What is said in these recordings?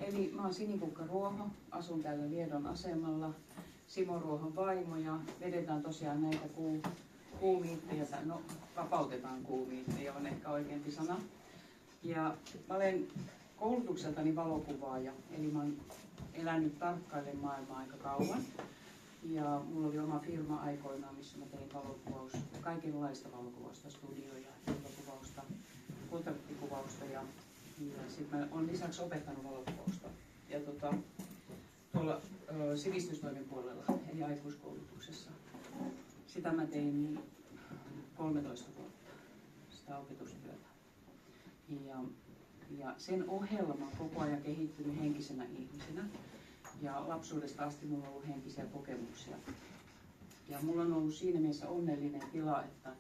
Eli mä oon Sinikukka Ruoho, asun täällä Liedon asemalla. Simo Ruohon vaimo ja vedetään tosiaan näitä kuumiittejä, no vapautetaan kuumiittejä on ehkä oikeampi sana. Ja mä olen koulutukseltani valokuvaaja, eli mä oon elänyt tarkkailen maailmaa aika kauan. Ja mulla oli oma firma aikoinaan, missä mä tein kaikenlaista valokuvausta, studioja, iltakuvausta, portrettikuvausta ja sitten mä oon lisäksi opettanut valokuvausta. Ja tuolla sivistystoimen puolella, eli aikuiskoulutuksessa. Sitä mä tein 13 vuotta, sitä opetustyötä. Ja sen ohella mä oon koko ajan kehittynyt henkisenä ihmisenä. Ja lapsuudesta asti mulla on ollut henkisiä kokemuksia. Ja mulla on ollut siinä mielessä onnellinen tila, että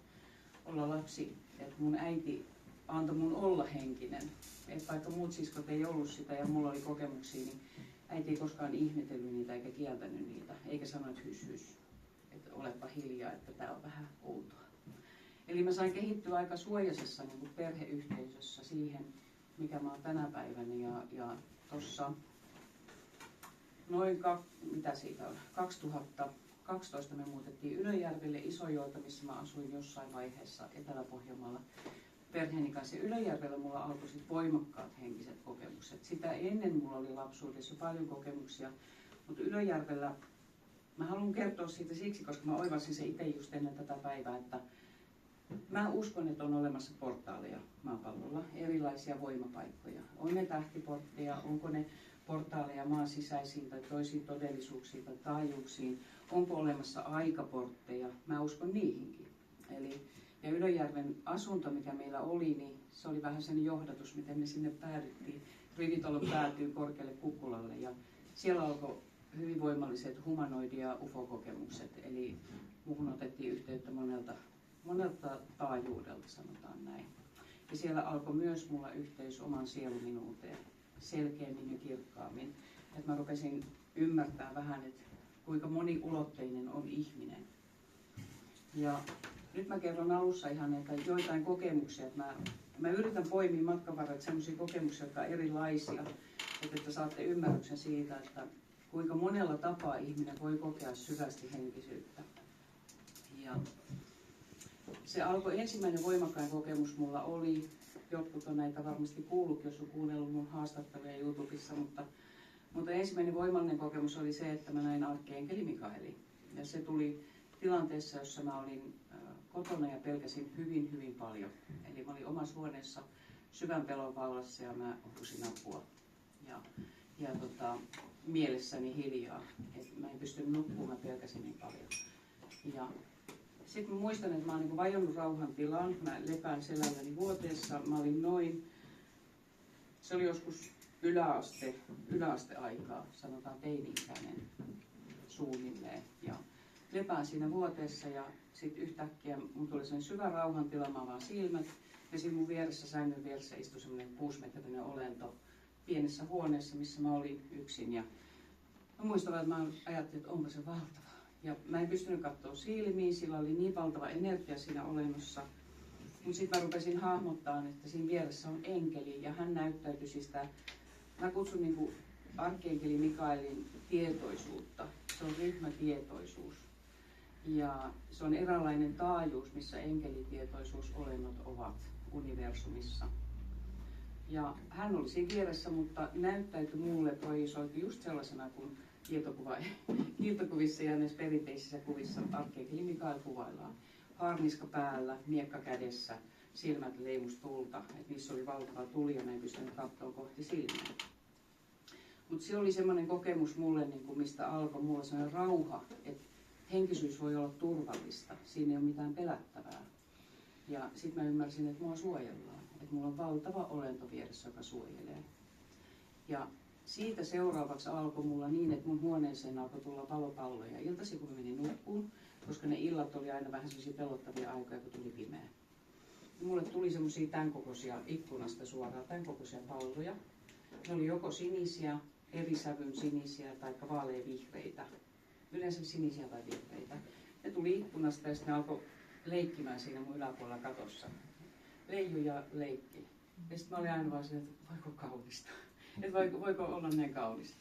olla lapsi, että mun äiti antoi mun olla henkinen. Että vaikka muut siskot ei ollut sitä ja mulla oli kokemuksia, niin äiti ei koskaan ihmetellyt niitä eikä kieltänyt niitä. Eikä sanonut hys, että olepa hiljaa, että tää on vähän outoa. Eli mä sain kehittyä aika suojaisessa niin kuin perheyhteisössä siihen, mikä mä oon tänä päivänä. Ja tossa noin 2012 me muutettiin Ylöjärvelle Isojoelta, missä mä asuin jossain vaiheessa Etelä-Pohjanmaalla perheeni kanssa. Ylöjärvellä mulla alkoi sit voimakkaat henkiset kokemukset. Sitä ennen mulla oli lapsuudessa paljon kokemuksia, mutta Ylöjärvellä mä haluan kertoa siitä siksi, koska mä oivasin se itse just ennen tätä päivää, että mä uskon, että on olemassa portaaleja maapallolla, erilaisia voimapaikkoja. On ne tähtiportteja, onko ne portaaleja maan sisäisiin tai toisiin todellisuuksiin tai taajuuksiin, onko olemassa aikaportteja, mä uskon niihinkin. Ja Ylöjärven asunto, mikä meillä oli, niin se oli vähän sen johdatus, miten me sinne päädyttiin. Rivitalo päätyy korkealle kukkulalle ja siellä alkoi hyvin voimalliset humanoidi- ja ufo-kokemukset. Eli muuhun otettiin yhteyttä monelta taajuudelta, sanotaan näin. Ja siellä alkoi myös mulla yhteys oman sieluminuuteen selkeämmin ja kirkkaammin. Että mä rupesin ymmärtää vähän, että kuinka moniulotteinen on ihminen. Ja nyt mä kerron alussa ihan näitä joitain kokemuksia. Että mä yritän poimia matkan varrella sellaisia kokemuksia, jotka on erilaisia. Että saatte ymmärryksen siitä, että kuinka monella tapaa ihminen voi kokea syvästi henkisyyttä. Ja se alkoi ensimmäinen voimakkain kokemus mulla oli, jotkut on näitä varmasti kuullutkin, jos on kuunnellut mun haastatteluja YouTubessa, mutta ensimmäinen voimallinen kokemus oli se, että mä näin arkkienkeli Mikaelin. Ja se tuli tilanteessa, jossa mä olin kotona ja pelkäsin hyvin, hyvin paljon. Eli mä olin omassa huoneessa syvän pelon vallassa ja mä huusin apua. Ja mielessäni hiljaa. Et mä en pystynyt nukkumaan, mä pelkäsin niin paljon. Ja sitten mä muistan, että mä oon niin vajonnut rauhan tilaan. Mä lepään selälläni vuoteessa. Mä olin se oli joskus yläasteaikaa, sanotaan teini-ikäinen suunnilleen. Ja lepään siinä vuoteessa ja sitten yhtäkkiä mun tuli sellainen syvä rauhantila, mä avaan silmät. Ja siinä mun vieressä, sängyn vieressä istui semmoinen 6-metrinen olento pienessä huoneessa, missä mä olin yksin. Ja mä muistan, että mä ajattelin, että onpa se valtava. Ja mä en pystynyt katsoa silmiin, sillä oli niin valtava energia siinä olennossa. Mutta sitten mä rupesin hahmottaa, että siinä vieressä on enkeli ja hän näyttäytyi sitä, mä kutsun niinku arkkienkeli Mikaelin tietoisuutta. Se on ryhmätietoisuus. Ja se on eräänlainen taajuus, missä enkelitietoisuusolennot ovat universumissa. Ja hän oli siinä vieressä, mutta näyttäytyi mulle, projisoitu just sellaisena kuin kiiltokuvissa ja näissä perinteisissä kuvissa arkkienkeli Mikael kuvaillaan. Haarniska päällä, miekka kädessä, silmät leimus tulta, että niissä oli valtava tuli ja mä en pystynyt katsoa kohti silmiä. Mutta se oli semmoinen kokemus mulle, mistä alkoi mulla sellainen rauha, että henkisyys voi olla turvallista, siinä ei ole mitään pelättävää. Ja sitten mä ymmärsin, että mua suojellaan, että mulla on valtava olento vieressä, joka suojelee. Ja siitä seuraavaksi alkoi mulla niin, että mun huoneeseen alkoi tulla valopalloja iltaisin, kun mä menin nukkuun, koska ne illat oli aina vähän sellaisia pelottavia aikoja, kun tuli pimeä. Ja mulle tuli semmoisia tämän kokoisia ikkunasta suoraan, tämän kokoisia palloja. Ne oli joko sinisiä, eri sävyn sinisiä tai vaaleavihreitä. Yleensä sinisiä tai vihreitä. Ne tuli ikkunasta ja sitten ne alkoi leikkimään siinä mun yläpuolella katossa. Leiju ja leikki. Ja sitten mä olin aina vaan siinä, että voiko kaunista. että voiko olla näin kaunista.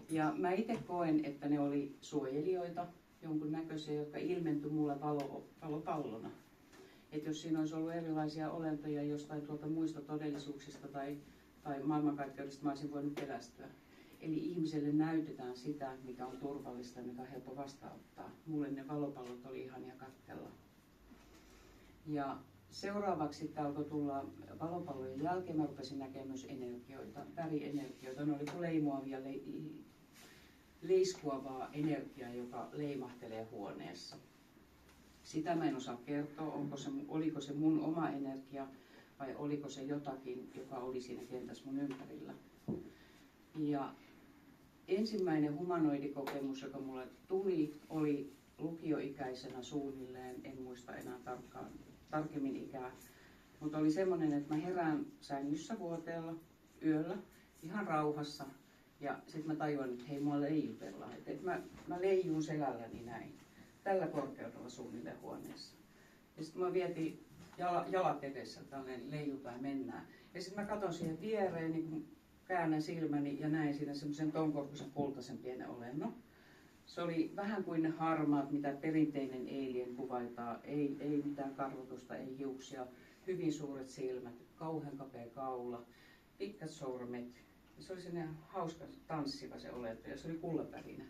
Ja mä itse koen, että ne oli suojelijoita, jonkun näköisiä, jotka ilmentyi mulle valopallona. Että jos siinä olisi ollut erilaisia olentoja jostain tuolta muista todellisuuksista tai maailmankaikkeudesta, mä olisin voinut pelästyä. Eli ihmiselle näytetään sitä, mikä on turvallista ja mikä on helppo vastaanottaa. Mulle ne valopallot oli ihania katsella. Ja seuraavaksi sitten alkoi tulla valopallojen jälkeen, mä rupesin näkemään myös energioita, värienergioita. Ne oli kuin leimuavia, leiskuavaa energiaa, joka leimahtelee huoneessa. Sitä mä en osaa kertoa, oliko se mun oma energia vai oliko se jotakin, joka oli siinä kentässä mun ympärillä. Ja ensimmäinen humanoidikokemus, joka mulle tuli, oli lukioikäisenä suunnilleen, en muista enää tarkemmin ikää, mutta oli semmoinen, että mä herään sängyssä vuoteella yöllä ihan rauhassa ja sitten mä tajuan, että hei, mua leijutellaan, että mä leijun selälläni näin, tällä korkeudella suunnilleen huoneessa. Ja sitten mä vietiin jalat edessä, tällainen leijutaan ja mennään. Ja sitten mä katson siihen viereen, niin kun käännän silmäni ja näin siinä semmoisen tonkorkuisen kultaisen pienen olennon. Se oli vähän kuin ne harmaat, mitä perinteinen alien kuvaitaa. Ei mitään karvotusta, ei hiuksia, hyvin suuret silmät, kauhean kapea kaula, pitkät sormet. Ja se oli sellainen hauska tanssiva se olento ja se oli kultavärinä.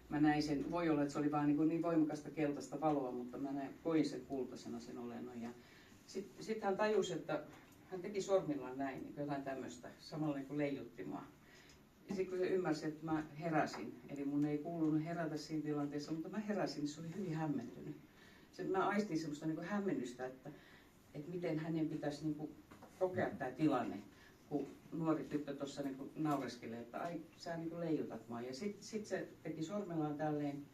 Mä näin sen, voi olla, että se oli vaan niin voimakasta keltaista valoa, mutta mä koin sen kultaisena sen olennon. Ja sitten hän tajusi, että hän teki sormillaan näin, niin jotain tämmöistä, samalla niin kuin leijutti mua. Ja sitten kun se ymmärsi, että mä heräsin, eli mun ei kuulunut herätä siinä tilanteessa, mutta mä heräsin, niin se oli hyvin hämmentynyt. Mä aistin semmoista niin kuin hämmennystä, että miten hänen pitäisi niin kuin kokea tämä tilanne, kun nuori tyttö tuossa niin naureskelee, että ai sä niin kuin leijutat mua. Ja sitten se teki sormellaan tälleen,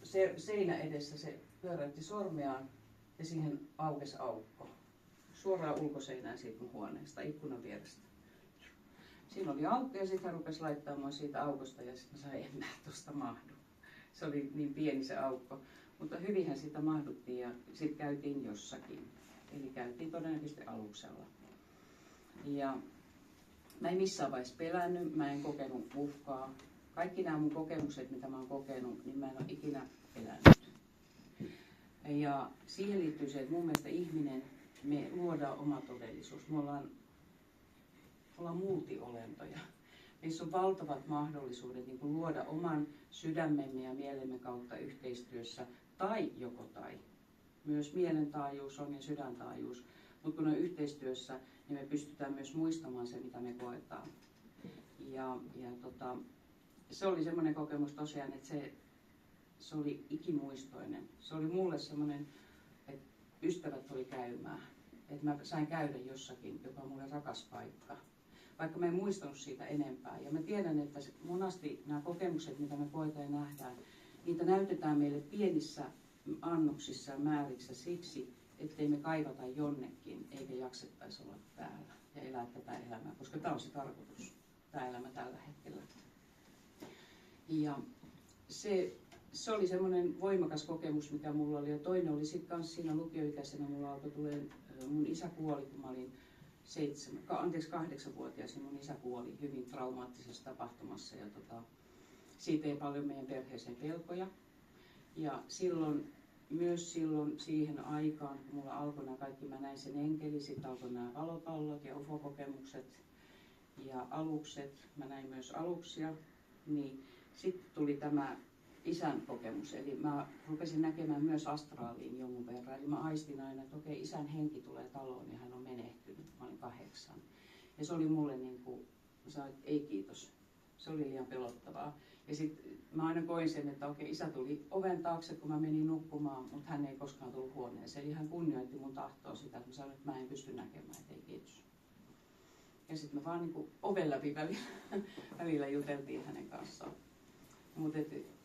se seinä edessä, se pyöräytti sormeaan ja siihen aukesi aukko. Suoraan ulkoseinään siitä mun huoneesta, ikkunan vierestä. Siinä oli aukko ja sitten hän rupesi laittamaan siitä aukosta ja sitten mä sanoin, en mä tuosta mahdu. Se oli niin pieni se aukko, mutta hyvinhän sitä mahduttiin ja sitten käytiin jossakin. Eli käytiin todennäköisesti aluksella. Ja mä en missään vaiheessa pelännyt, mä en kokenut uhkaa. Kaikki nämä mun kokemukset, mitä mä oon kokenut, niin mä en ole ikinä pelännyt. Ja siihen liittyy se, että mun mielestä ihminen, me luodaan oma todellisuus. Me ollaan multiolentoja. Meissä on valtavat mahdollisuudet niin kuin luoda oman sydämemme ja mielemme kautta yhteistyössä tai joko tai. Myös mielentaajuus on ja sydäntaajuus. Mutta kun on yhteistyössä, niin me pystytään myös muistamaan se, mitä me koetaan. Se oli semmoinen kokemus tosiaan, että se oli ikimuistoinen. Se oli mulle semmoinen, että ystävät tuli käymään. Että mä sain käydä jossakin, joka on mulle rakas paikka. Vaikka mä en muistanut siitä enempää. Ja mä tiedän, että monasti nämä kokemukset, mitä me koetaan ja nähdään, niitä näytetään meille pienissä annoksissa ja määrissä siksi, ettei me kaivata jonnekin, eikä jaksettaisi olla täällä ja elää tätä elämää, koska tämä on se tarkoitus, tämä elämä tällä hetkellä. Ja se oli semmoinen voimakas kokemus, mikä mulla oli. Ja toinen oli sitten kanssa siinä lukioikäisenä, mulla alkoi tulee, mun isä kuoli, kun mä olin 8-vuotias, ja mun isä kuoli hyvin traumaattisessa tapahtumassa. Ja siitä ei paljon meidän perheeseen pelkoja. Ja silloin siihen aikaan, kun mulla alkoi nämä kaikki, mä näin sen enkeli, sitten alkoi nämä valopallot ja UFO-kokemukset ja alukset, mä näin myös aluksia, niin sitten tuli tämä isän kokemus, eli mä rupesin näkemään myös astraaliin jonkun verran, eli mä aistin aina, että okei, isän henki tulee taloon ja hän on menehtynyt, mä olin 8. Ja se oli mulle niin kuin, mä sanoin, että ei kiitos, se oli liian pelottavaa. Ja sitten mä aina koin sen, että okei, isä tuli oven taakse, kun mä menin nukkumaan, mutta hän ei koskaan tullut huoneeseen. Eli hän kunnioitti mun tahtoa sitä, että mä sanoin, että mä en pysty näkemään, että ei kiitos. Ja sitten me vaan niin kuin oven läpi välillä juteltiin hänen kanssaan. Mutta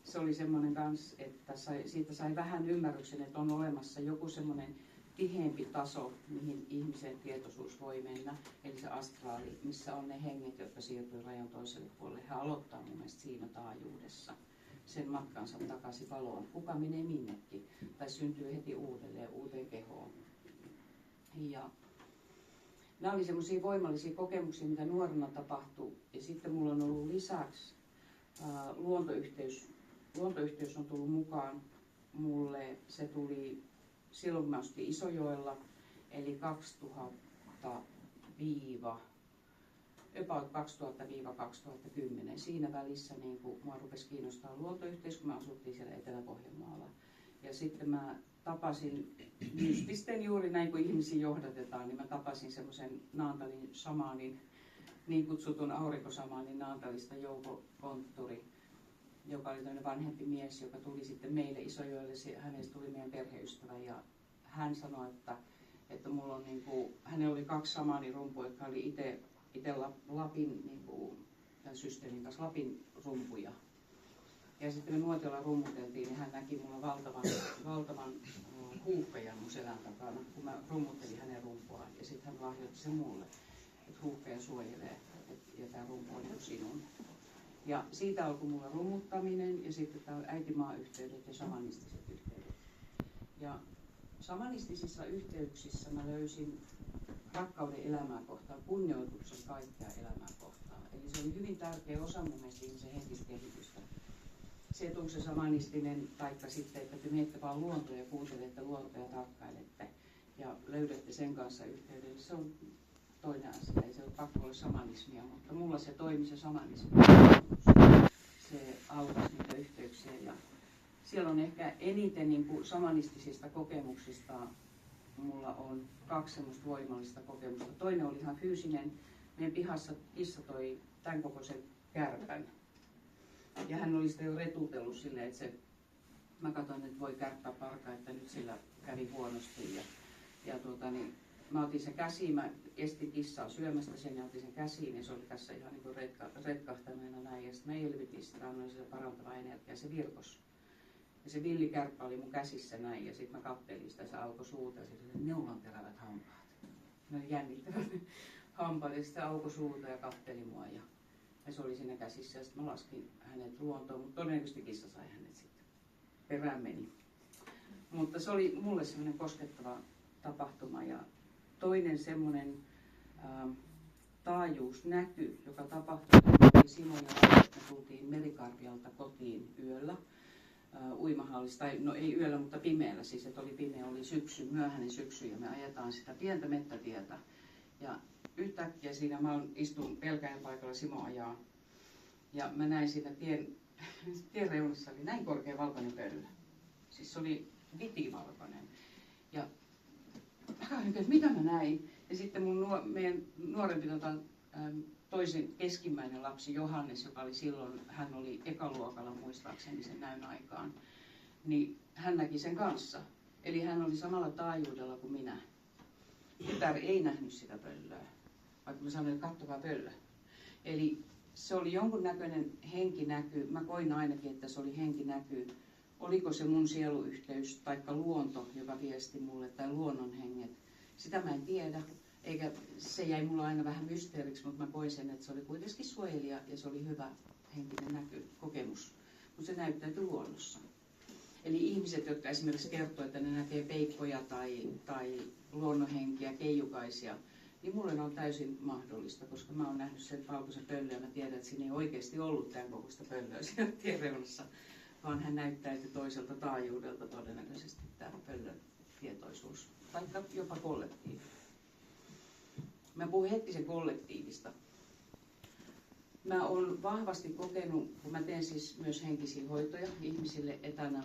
se oli semmoinen kanssa, että siitä sai vähän ymmärryksen, että on olemassa joku semmoinen tiheämpi taso, mihin ihmisen tietoisuus voi mennä, eli se astraali, missä on ne henget, jotka siirtyy rajan toiselle puolelle. He aloittaa mun mielestä siinä taajuudessa sen matkansa takaisin valoon. Kuka menee minnekin tai syntyy heti uudelleen uuteen kehoon. Ja nämä oli semmoisia voimallisia kokemuksia, mitä nuorena tapahtui. Ja sitten mulla on ollut lisäksi luontoyhteys. Luontoyhteys on tullut mukaan mulle. Se tuli silloin, kun mä asuin Isojoella, eli 2000-2010. Siinä välissä niin kun mua rupesi kiinnostaa luontoyhteys, kun mä asuttiin siellä Etelä-Pohjanmaalla. Ja sitten mä tapasin, yspisten juuri näin kuin ihmisiä johdatetaan, niin mä tapasin semmoisen Naantalin shamaanin, niin kutsutun aurinkosamaanin Naantalista Jouko Kontturi, joka oli tämmöinen vanhempi mies, joka tuli sitten meille Isojoelle. Hänestä tuli meidän perheystävä ja hän sanoi, että mulla on hänellä oli 2 shamaanirumpua, jotka oli itse Lapin tämän systeemin kanssa Lapin rumpuja. Ja sitten me Nuotiolla rummuteltiin, niin hän näki mulla valtavan huuhkajan mun selän takana, kun mä rummuttelin hänen rumpuaan. Ja sitten hän lahjoitti sen mulle, että huuhkaja suojelee ja tämä rumpu on sinun. Ja siitä alkoi mulla rummuttaminen ja sitten tämä äitimaa-yhteydet ja shamanistiset yhteydet. Ja shamanistisissa yhteyksissä mä löysin rakkauden elämää kohtaan, kunnioituksen kaikkea elämää kohtaan. Eli se oli hyvin tärkeä osa mun mielestä ihmisen henkistä kehitystä. Se, että onko se shamanistinen, taikka sitten, että te menette vaan luontoon ja kuuntelette luontoa ja tarkkailette ja löydätte sen kanssa yhteyden, se on toinen asia. Ei se ole pakko olla shamanismia, mutta mulla se toimi se shamanismi. Se autasi niitä yhteyksiä. Ja siellä on ehkä eniten niin kuin shamanistisista kokemuksista, mulla on 2 semmoista voimallista kokemusta. Toinen oli ihan fyysinen. Meidän pihassa kissa toi tämän kokoisen kärpän. Ja hän oli sitä jo retutellut silleen, että mä katsoin, että voi kärppää parka, että nyt sillä kävi huonosti. Mä otin sen käsiin, mä estin kissaa syömästä sen ja otin sen käsiin ja se oli tässä ihan niin kuin retkahtaneena näin. Ja sitten mä elvytin sitä, annoin sille parantavaa energiaa, se virkosi. Ja se villikärppä oli mun käsissä näin ja sitten mä kattelin sitä, se aukoi suuta ja sitten ne neulan terävät hampaat. Ne oli jännittävät hampaat ja sitten se aukoi suuta ja katteli mua. Ja se oli siinä käsissä ja sitten mä laskin hänet luontoon, mutta todennäköisesti kissa sai hänet sitten. Perään meni. Mutta se oli mulle semmoinen koskettava tapahtuma ja toinen semmoinen taajuusnäky, joka tapahtui, kun Simo ja Laura, me tultiin Merikarvialta kotiin yöllä uimahallissa, tai no ei yöllä, mutta pimeällä, siis että oli pimeä, oli myöhäinen syksy ja me ajetaan sitä pientä mettätietä. Ja yhtäkkiä siinä mä istun pelkäjän paikalla, Simo ajaa. Ja mä näin siinä tien reunassa oli näin korkea valkoinen pöllö. Siis se oli vitivalkoinen. Ja mä katsoin, että mitä mä näin. Ja sitten meidän nuorempi toisen keskimmäinen lapsi Johannes, joka oli silloin, hän oli ekaluokalla muistaakseni sen näyn aikaan, niin hän näki sen kanssa. Eli hän oli samalla taajuudella kuin minä. Tytär ei nähnyt sitä pöllöä, vaikka mä sanoin, että kattokaa pöllö. Eli se oli jonkunnäköinen henkinäky, mä koin ainakin, että se oli henkinäky. Oliko se mun sieluyhteys tai luonto, joka viesti mulle, tai luonnonhenget. Sitä mä en tiedä, eikä se jäi mulla aina vähän mysteeriksi, mutta mä koin sen, että se oli kuitenkin suojelija ja se oli hyvä henkinen kokemus. Mutta se näyttäytyi luonnossa. Eli ihmiset, jotka esimerkiksi kertoo, että ne näkee peikkoja tai luonnonhenkiä, keijukaisia, niin mulle on täysin mahdollista, koska mä oon nähnyt sen valkoisen pöllön ja mä tiedän, että siinä ei oikeasti ollut tämän kokoista pöllöä siellä tienreunassa, vaan hän näyttäytyi toiselta taajuudelta todennäköisesti tämä pöllön tietoisuus, tai jopa kollektiivi. Mä puhun hetkisen kollektiivista. Mä oon vahvasti kokenut, kun mä teen siis myös henkisiä hoitoja ihmisille etänä,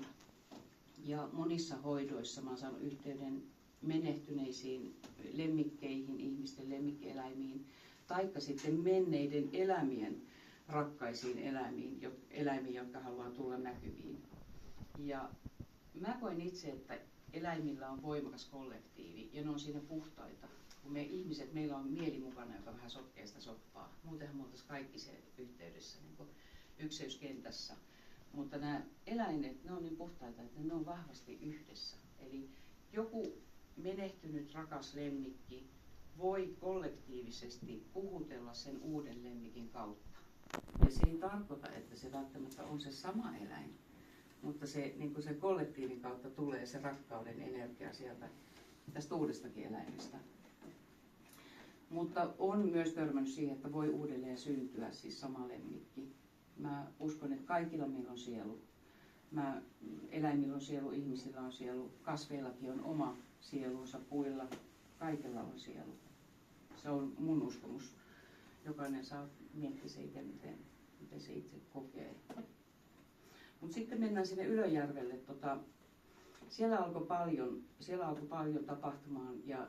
ja monissa hoidoissa mä oon saanut yhteyden menehtyneisiin lemmikkeihin, ihmisten lemmikkieläimiin, taikka sitten menneiden elämien rakkaisiin eläimiin, jotka haluaa tulla näkyviin. Ja mä koin itse, että eläimillä on voimakas kollektiivi ja ne on siinä puhtaita. Kun me ihmiset, meillä on mieli mukana, joka vähän sotkee sitä soppaa. Muutenhan me oltaisiin kaikki se yhteydessä, niin kuin ykseyskentässä. Mutta nämä eläimet, ne on niin puhtaita, että ne on vahvasti yhdessä. Eli joku menehtynyt rakas lemmikki voi kollektiivisesti puhutella sen uuden lemmikin kautta. Ja se ei tarkoita, että se välttämättä on se sama eläin, mutta se, niin kuin sen kollektiivin kautta tulee se rakkauden energia sieltä tästä uudestakin eläimestä. Mutta on myös törmännyt siihen, että voi uudelleen syntyä siis sama lemmikki. Mä uskon, että kaikilla meillä on sielu. Eläimillä on sielu, ihmisillä on sielu, kasveillakin on oma sielunsa, puilla, kaikilla on sielu. Se on mun uskomus. Jokainen saa miettiä se itse, miten se itse kokee. Mutta sitten mennään sinne Ylöjärvelle. Siellä alkoi paljon tapahtumaan ja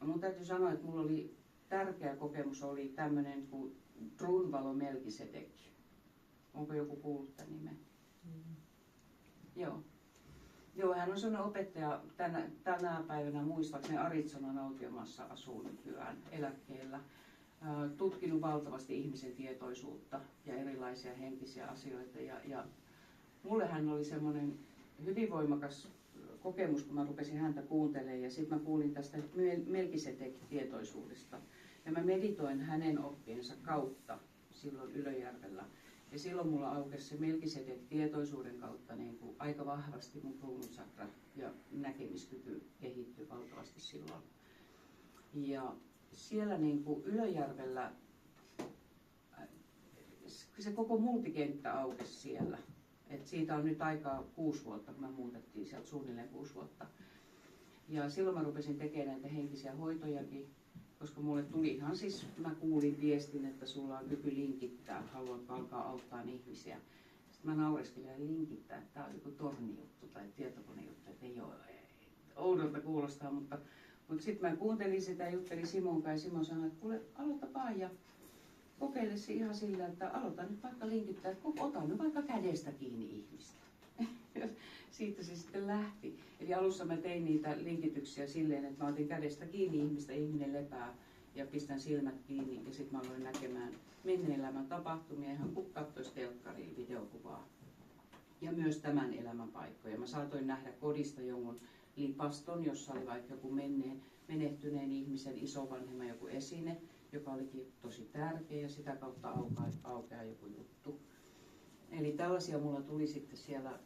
mun täytyy sanoa, että mulla oli tärkeä kokemus, oli tämmöinen kuin Drunvalo Melkisedek. Onko joku kuullut tämän nimen? Joo, hän on sellainen opettaja tänä päivänä muistaakseni Arizonan autiomassa asuu nykyään eläkkeellä. Tutkinut valtavasti ihmisen tietoisuutta ja erilaisia henkisiä asioita. Ja mulle hän oli semmoinen hyvin voimakas kokemus, kun mä rupesin häntä kuuntelemaan. Ja sitten mä kuulin tästä Melkisedek-tietoisuudesta. Ja mä meditoin hänen oppiensa kautta silloin Ylöjärvellä. Ja silloin mulla aukesi se Melkisedek-tietoisuuden kautta niin kuin aika vahvasti mun kruunusakra ja näkemiskyky kehittyi valtavasti silloin. Ja siellä niin kuin Ylöjärvellä se koko multikenttä aukesi siellä. Et siitä on nyt aikaa 6 vuotta, kun me muutettiin sieltä suunnilleen 6 vuotta. Ja silloin mä rupesin tekemään näitä henkisiä hoitojakin, koska mulle tuli ihan siis, mä kuulin viestin, että sulla on kyky linkittää, haluatko alkaa auttaa ihmisiä. Sitten mä naureskelin ja linkittää, että tää on joku tornijuttu tai tietokonejuttu, että ei ole oudolta kuulostaa, mutta sitten mä kuuntelin sitä ja juttelin Simon kanssa ja Simon sanoi, että kuule, aloita vaan ja kokeile se ihan sillä, että aloita nyt vaikka linkittää, että ota nyt vaikka kädestä kiinni ihmistä. Siitä se sitten lähti. Eli alussa mä tein niitä linkityksiä silleen, että mä otin kädestä kiinni ihmistä, ihminen lepää ja pistän silmät kiinni ja sitten mä aloin näkemään menneen elämän tapahtumia, ihan kun katsoisi telkkariin videokuvaa. Ja myös tämän elämän paikkoja. Mä saatoin nähdä kodista jonkun lipaston, jossa oli vaikka joku menehtyneen ihmisen isovanhemman joku esine, joka olikin tosi tärkeä ja sitä kautta aukeaa joku juttu. Eli tällaisia mulla tuli sitten siellä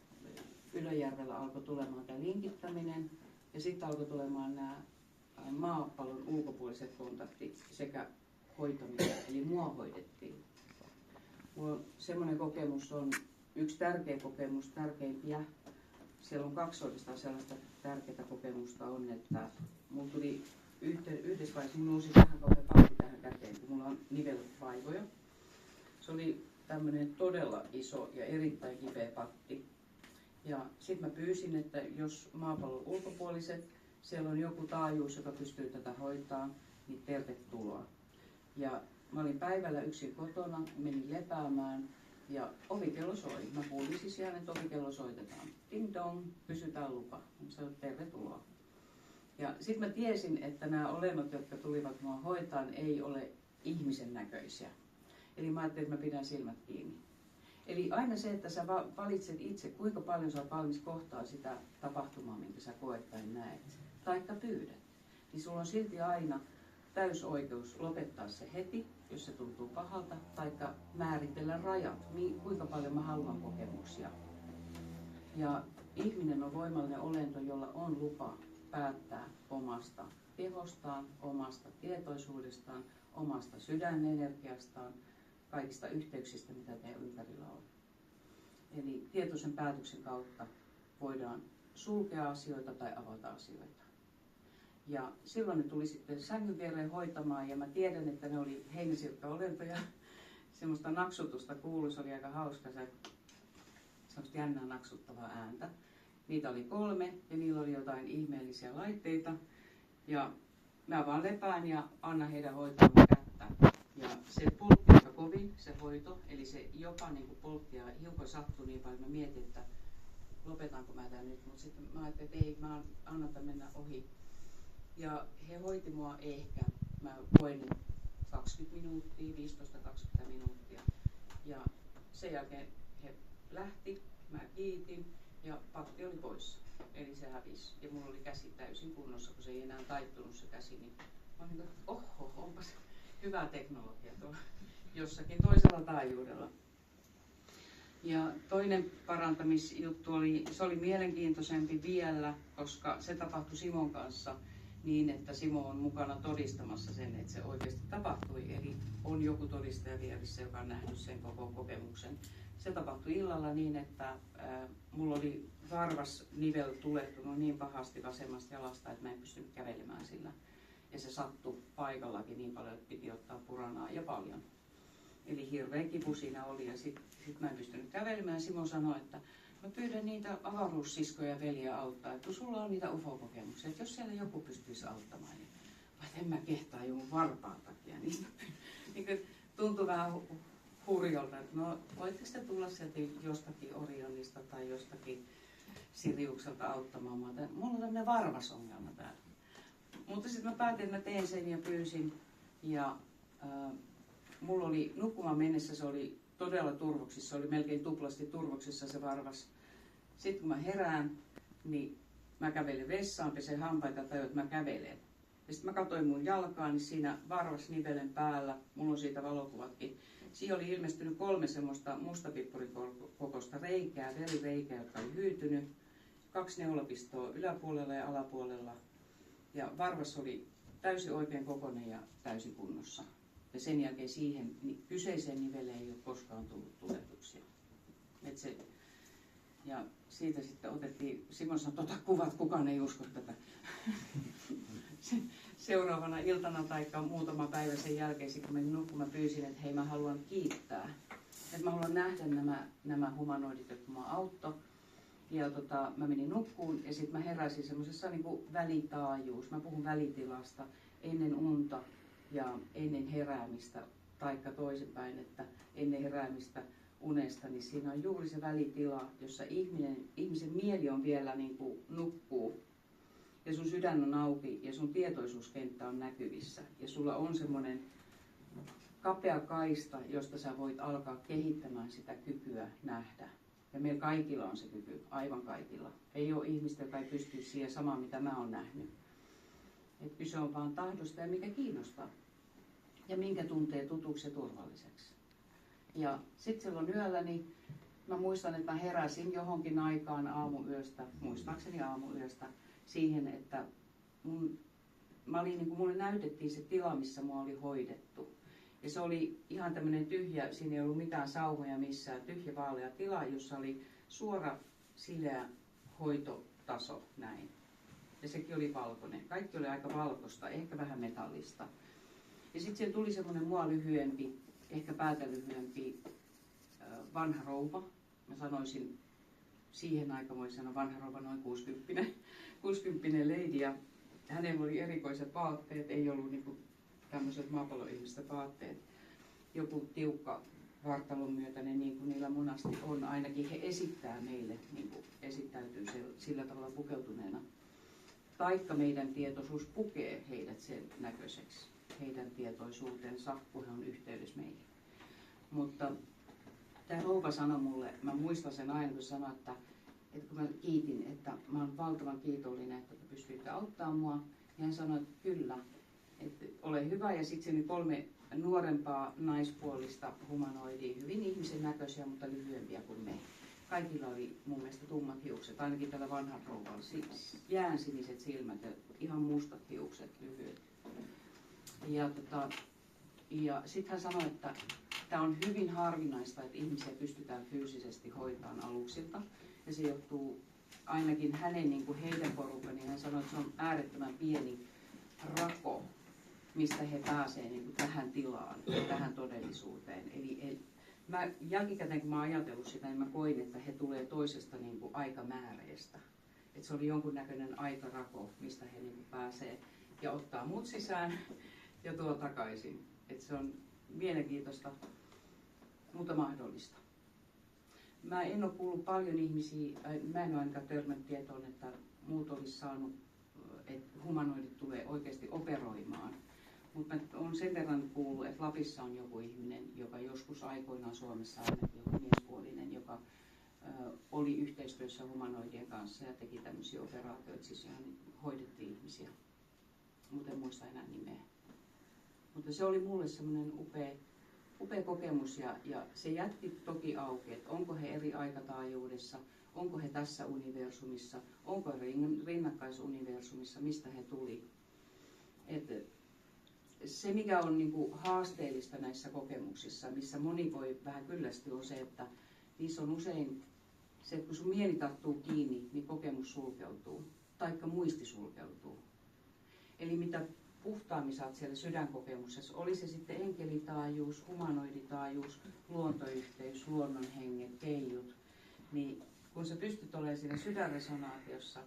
Ylöjärvellä alkoi tulemaan tämä linkittäminen ja sitten alkoi tulemaan nämä maapallon ulkopuoliset kontaktit sekä hoitaminen, eli mua hoidettiin. Mulla semmoinen kokemus on yksi tärkeä kokemus, tärkeimpiä. Siellä on 2 oikeastaan sellaista tärkeää kokemusta on, että mulla tuli yhdessä vaiheessa, mulla nousi vähän kauhean patti tähän käteen, kun mulla on nivelvaivoja. Se oli tämmöinen todella iso ja erittäin kipeä patti. Ja sitten mä pyysin, että jos maapallon ulkopuoliset, siellä on joku taajuus, joka pystyy tätä hoitaa, niin tervetuloa. Ja mä olin päivällä yksin kotona, menin lepäämään ja ovikello soi. Mä kuulin siis jälleen, että ovikello soitetaan. Ding dong, kysytään lupa. Mä sanoin, tervetuloa. Ja sitten mä tiesin, että nämä olennot, jotka tulivat mua hoitaan, ei ole ihmisen näköisiä. Eli mä ajattelin, että mä pidän silmät kiinni. Eli aina se, että sä valitset itse, kuinka paljon sä oot valmis kohtaa sitä tapahtumaa, minkä sä koet tai näet, taikka pyydät, niin sulla on silti aina täysoikeus lopettaa se heti, jos se tuntuu pahalta, taikka määritellä rajat, kuinka paljon mä haluan kokemuksia. Ja ihminen on voimallinen olento, jolla on lupa päättää omasta kehostaan, omasta tietoisuudestaan, omasta sydänenergiastaan, kaikista yhteyksistä, mitä teidän ympärillä on. Eli tietoisen päätöksen kautta voidaan sulkea asioita tai avata asioita. Ja silloin ne tuli sitten sängyn viereen hoitamaan ja mä tiedän, että ne oli heinäsirkka-olentoja. Semmoista naksutusta kuului, se oli aika hauska se semmoista jännää naksuttavaa ääntä. Niitä oli 3 ja niillä oli jotain ihmeellisiä laitteita. Ja mä vaan lepään ja annan heidän hoitaa mun kättä. Ja se poltti aika kovin, se hoito, eli se jopa niin kuin poltti ja hiukan sattui niin paljon, mä mietin, että lopetanko mä tämän nyt, mutta sitten mä ajattelin, että ei, mä annan tämän mennä ohi. Ja he hoiti mua ehkä, mä koin 20 minuuttia, 15-20 minuuttia. Ja sen jälkeen he lähti, mä kiitin ja patti oli poissa. Eli se hävisi. Ja mulla oli käsi täysin kunnossa, kun se ei enää taittunut se käsi. Niin mä olin, että oho, onpas hyvää teknologia tuolla jossakin toisella taajuudella. Ja toinen parantamisjuttu oli, se oli mielenkiintoisempi vielä, koska se tapahtui Simon kanssa. niin, että Simo on mukana todistamassa sen, että se oikeasti tapahtui. Eli on joku todistaja vieressä, joka on nähnyt sen koko kokemuksen. Se tapahtui illalla niin, että mulla oli varvasnivel tulettunut niin pahasti vasemmasta jalasta, että mä en pystynyt kävelemään sillä. Ja se sattui paikallakin niin paljon, että piti ottaa puranaa ja paljon. Eli hirveä kipu siinä oli ja sit mä en pystynyt kävelemään. Simo sanoi, että mä pyydän niitä avaruussiskoja ja veliä auttaa, että sulla on niitä UFO-kokemuksia, että jos siellä joku pystyisi auttamaan, niin en mä kehtaa jo mun varpaan takia. Niin tuntui vähän hurjolta, että no voitteko te tulla sieltä jostakin Orionista tai jostakin Siriukselta auttamaan mua. Mulla on tämmöinen varvasongelma täällä. Mutta sitten mä päätin, että mä teen sen ja pyysin. Ja mulla oli nukkumaan mennessä, se oli todella turvoksissa, se oli melkein tuplasti turvoksissa se varvas. Sitten kun mä herään, niin mä kävelen vessaan, pesen hampaita tai että mä kävelen. Ja sitten mä katsoin mun jalkaa, niin siinä varvasnivelen päällä, mulla on siitä valokuvatkin, siinä oli ilmestynyt 3 semmoista mustapippurikokoista reikää, verireikää, jotka oli hyytynyt. 2 neulapistoa yläpuolella ja alapuolella. Ja varvas oli täysin oikein kokoinen ja täysin kunnossa. Ja sen jälkeen siihen kyseiseen niveleen ei ole koskaan tullut tuletuksia. Ja siitä sitten otettiin, Simon sanoi, että ota kuvat, kukaan ei usko tätä. Seuraavana iltana tai muutama päivä sen jälkeen, kun menin nukkumaan, pyysin, että hei, mä haluan kiittää. Että mä haluan nähdä nämä humanoidit, jotka mua auttoi. Ja mä menin nukkuun ja sitten mä heräsin semmoisessa niinku välitaajuus. Mä puhun välitilasta ennen unta ja ennen heräämistä, taikka toisinpäin, että ennen heräämistä unesta, niin siinä on juuri se välitila, jossa ihmisen mieli on vielä niinku nukkuu ja sun sydän on auki ja sun tietoisuuskenttä on näkyvissä ja sulla on semmoinen kapea kaista, josta sä voit alkaa kehittämään sitä kykyä nähdä. Ja meillä kaikilla on se kyky, aivan kaikilla. Ei ole ihmistä, joka ei pysty siihen samaan, mitä mä oon nähnyt. Et kyse on vaan tahdosta ja mikä kiinnostaa. Ja minkä tuntee tutuksi ja turvalliseksi. Ja sitten silloin yöllä, niin mä muistan, että mä heräsin johonkin aikaan aamuyöstä, muistaakseni aamuyöstä, siihen, että mulle näytettiin se tila, missä mua oli hoidettu. Ja se oli ihan tämmöinen tyhjä, siinä ei ollut mitään saumoja missään, tyhjä vaalea tila, jossa oli suora sileä hoitotaso näin. Ja sekin oli valkoinen. Kaikki oli aika valkoista, ehkä vähän metallista. Ja sitten siellä tuli semmoinen mua lyhyempi, ehkä päätä lyhyempi vanha rouva. Mä sanoisin, siihen aikaan voin sanoa vanha rouva noin 60 lady. Ja hänellä oli erikoiset vaatteet, ei ollut niinku tämmöiset maapalloihmisten vaatteet. Joku tiukka vartalon myötäinen, niin kuin niillä monasti on. Ainakin he esittää meille, niin kuin esittäytyy sillä tavalla pukeutuneena. Taikka meidän tietoisuus pukee heidät sen näköiseksi. Heidän tietoisuutensa, kun he on yhteydessä meihin. Mutta tämä rouva sanoi mulle, mä muistan sen aina, kun sanoi, että kun mä kiitin, että mä oon valtavan kiitollinen, että te pystyitte auttamaan mua. Ja hän sanoi, että kyllä, että ole hyvä. Ja sitten siinä 3 nuorempaa naispuolista humanoidia, hyvin ihmisen näköisiä, mutta lyhyempiä kuin me. Kaikilla oli mun mielestä tummat hiukset, ainakin tällä vanhan rouvalla. Jäänsiniset silmät ja ihan mustat hiukset, lyhyet. Ja sitten hän sanoi, että tämä on hyvin harvinaista, että ihmisiä pystytään fyysisesti hoitamaan aluksilta. Ja se johtuu ainakin hänen, niin kuin heidän porukan, niin hän sanoi, että se on äärettömän pieni rako, mistä he pääsevät niin tähän tilaan, tähän todellisuuteen. Eli mä jälkikäteen, kun mä oon ajatellut sitä, niin mä koin, että he tulee toisesta niin kuin aikamääreestä. Että se oli jonkunnäköinen aikarako, mistä he niin kuin pääsee ja ottaa mut sisään ja tuo takaisin. Että se on mielenkiintoista, mutta mahdollista. Mä en ole kuullut paljon ihmisiä, mä en ole ainakaan törmännyt tietoon, että muut olisi saanut, että humanoidit tulee oikeasti operoimaan. Mutta mä olen sen verran kuullut, että Lapissa on joku ihminen, joka joskus aikoinaan Suomessa ainakin joku miespuolinen, joka oli yhteistyössä humanoidien kanssa ja teki tämmöisiä operaatioita, siis ihan hoidettiin ihmisiä. Mutta en muista enää nimeä. Mutta se oli mulle semmoinen upea kokemus ja se jätti toki auki, että onko he eri aikataajuudessa, onko he tässä universumissa, onko he rinnakkaisuniversumissa, mistä he tuli. että se, mikä on niin kuin haasteellista näissä kokemuksissa, missä moni voi vähän kyllästyä, on se, että niissä on usein se, että kun sun mieli tarttuu kiinni, niin kokemus sulkeutuu, taikka muisti sulkeutuu. Eli mitä puhtaammin saat siellä sydänkokemuksessa, oli se sitten enkelitaajuus, humanoiditaajuus, luontoyhteys, luonnonhenget, keijut, niin kun sä pystyt olemaan siinä sydänresonaatiossa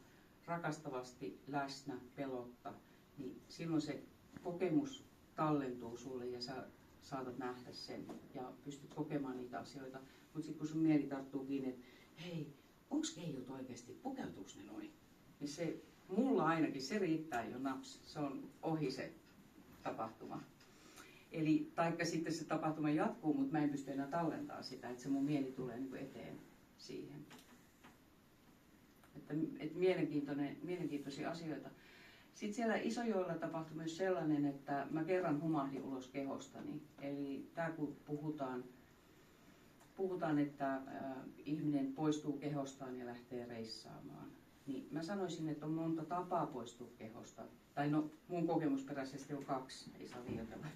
rakastavasti läsnä, pelotta, niin silloin se kokemus tallentuu sulle ja sä saatat nähdä sen ja pystyt kokemaan niitä asioita. Mutta sitten kun sun mieli tarttuu kiinni, että hei, onks keijut oikeasti, pukeutuuko ne noin? Niin se, mulla ainakin se riittää jo naps, se on ohi se tapahtuma. Eli taikka sitten se tapahtuma jatkuu, mutta mä en pysty enää tallentamaan sitä, että se mun mieli tulee niin kuin eteen siihen. Että mielenkiintoisia asioita. Sitten siellä Isojoella tapahtui myös sellainen, että mä kerran humahdin ulos kehostani. Eli tää kun puhutaan, että ihminen poistuu kehostaan ja lähtee reissaamaan, niin mä sanoisin, että on monta tapaa poistua kehosta. Tai no, mun kokemusperäisesti on 2, ei saa liioitella.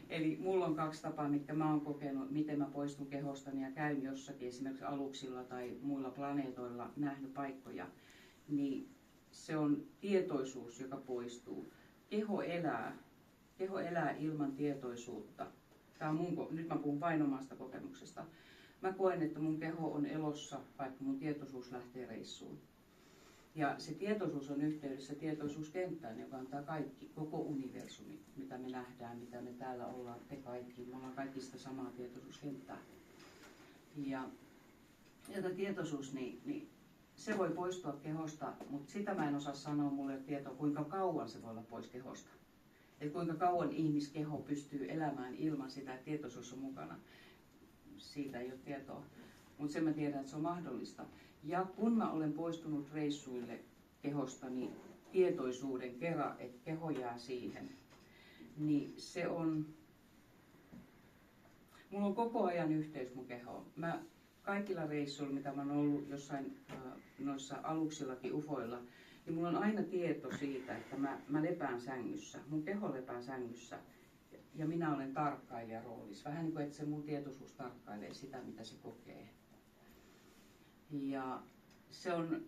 Eli mulla on 2 tapaa, mitkä mä oon kokenut, miten mä poistun kehostani ja käyn jossakin esimerkiksi aluksilla tai muilla planeetoilla, nähnyt paikkoja. Niin se on tietoisuus, joka poistuu. Keho elää ilman tietoisuutta. Tämä on nyt mä puhun vain omasta kokemuksesta. Mä koen, että mun keho on elossa, vaikka mun tietoisuus lähtee reissuun. Ja se tietoisuus on yhteydessä tietoisuuskenttään, joka antaa kaikki, koko universumi, mitä me nähdään, mitä me täällä ollaan, te kaikki. Me ollaan kaikki sitä samaa tietoisuuskenttää. Ja tämä tietoisuus, niin se voi poistua kehosta, mutta sitä mä en osaa sanoa, mulle ei ole tietoa, kuinka kauan se voi olla pois kehosta. Että kuinka kauan ihmiskeho pystyy elämään ilman sitä, että tietoisuus on mukana. Siitä ei ole tietoa, mutta sen mä tiedän, että se on mahdollista. Ja kun mä olen poistunut reissuille kehostani tietoisuuden kerran, että keho jää siihen, niin se on... Mulla on koko ajan yhteys mun kehoon. Mä kaikilla reissuilla, mitä mä oon ollut jossain noissa aluksillakin ufoilla, niin mulla on aina tieto siitä, että mä lepään sängyssä. Mun keho lepää sängyssä ja minä olen tarkkailijan roolissa. Vähän niin kuin, että se mun tietoisuus tarkkailee sitä, mitä se kokee. Ja se on,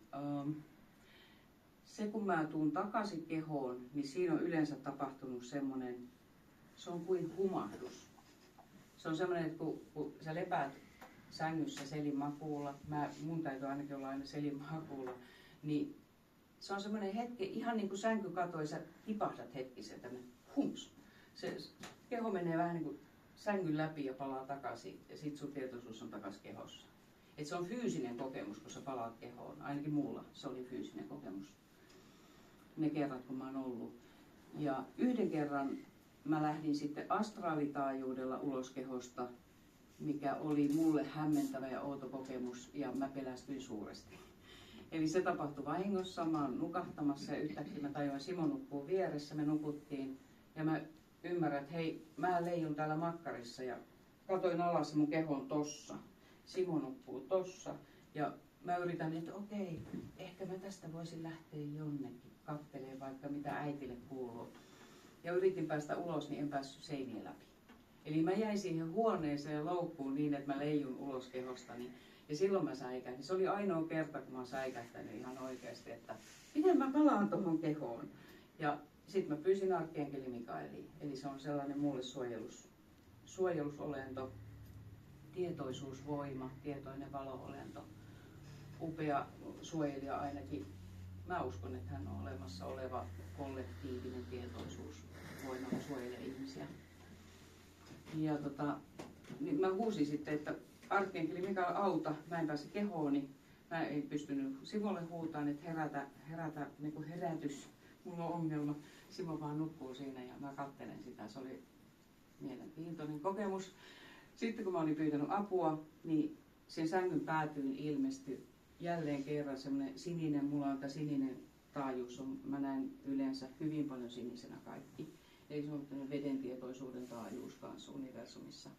se kun mä tuun takaisin kehoon, niin siinä on yleensä tapahtunut semmoinen, se on kuin humahdus. Se on semmoinen, että kun sä lepäät sängyssä selinmakuulla, mun täytyy ainakin olla aina selinmakuulla, niin se on semmoinen hetki, ihan niin kuin sänky katoi, sä tipahdat hetkisen, tämmöinen hums. Se keho menee vähän niin kuin sängyn läpi ja palaa takaisin, ja sit sun tietoisuus on takaisin kehossa. Et se on fyysinen kokemus, kun sä palaat kehoon. Ainakin mulla se oli fyysinen kokemus. Ne kerrat, kun mä oon ollut. Ja yhden kerran mä lähdin sitten astraalitaajuudella ulos kehosta, mikä oli mulle hämmentävä ja outo kokemus, ja mä pelästyin suuresti. Eli se tapahtui vahingossa, mä oon nukahtamassa ja yhtäkkiä mä tajuan, Simo nukkuu vieressä, me nukuttiin. Ja mä ymmärrän, että hei, mä leijun täällä makkarissa ja katoin alas, mun keho on tossa. Simo nukkuu tossa ja mä yritän, että okei, ehkä mä tästä voisin lähteä jonnekin kattelee vaikka mitä äitille kuuluu. Ja yritin päästä ulos, niin en päässyt seinien läpi. Eli mä jäin siihen huoneeseen loukkuun niin, että mä leijun ulos kehostani. Ja silloin mä säikähdin. Se oli ainoa kerta, kun mä oon säikähtänyt ihan oikeasti, että miten mä palaan tuohon kehoon. Ja sitten mä pyysin arkkienkeli Mikaeliin. Eli se on sellainen mulle suojelusolento, tietoisuusvoima, tietoinen valo-olento. Upea suojelija ainakin. Mä uskon, että hän on olemassa oleva kollektiivinen tietoisuusvoima suojelee ihmisiä. Ja niin mä huusin sitten, että arkkienkeli Mikael auta, mä en pääse kehooni. Mä en pystynyt Simolle huutaan, että herätä niin kuin herätys, mulla on ongelma. Simo vaan nukkuu siinä ja mä katselen sitä, se oli mielenkiintoinen kokemus. Sitten kun mä olin pyytänyt apua, niin sen sängyn päätyyn ilmestyi jälleen kerran semmoinen sininen, mulla on sininen taajuus, mä näen yleensä hyvin paljon sinisenä kaikki. Eli se on veden tietoisuuden taajuus kanssa universumissa.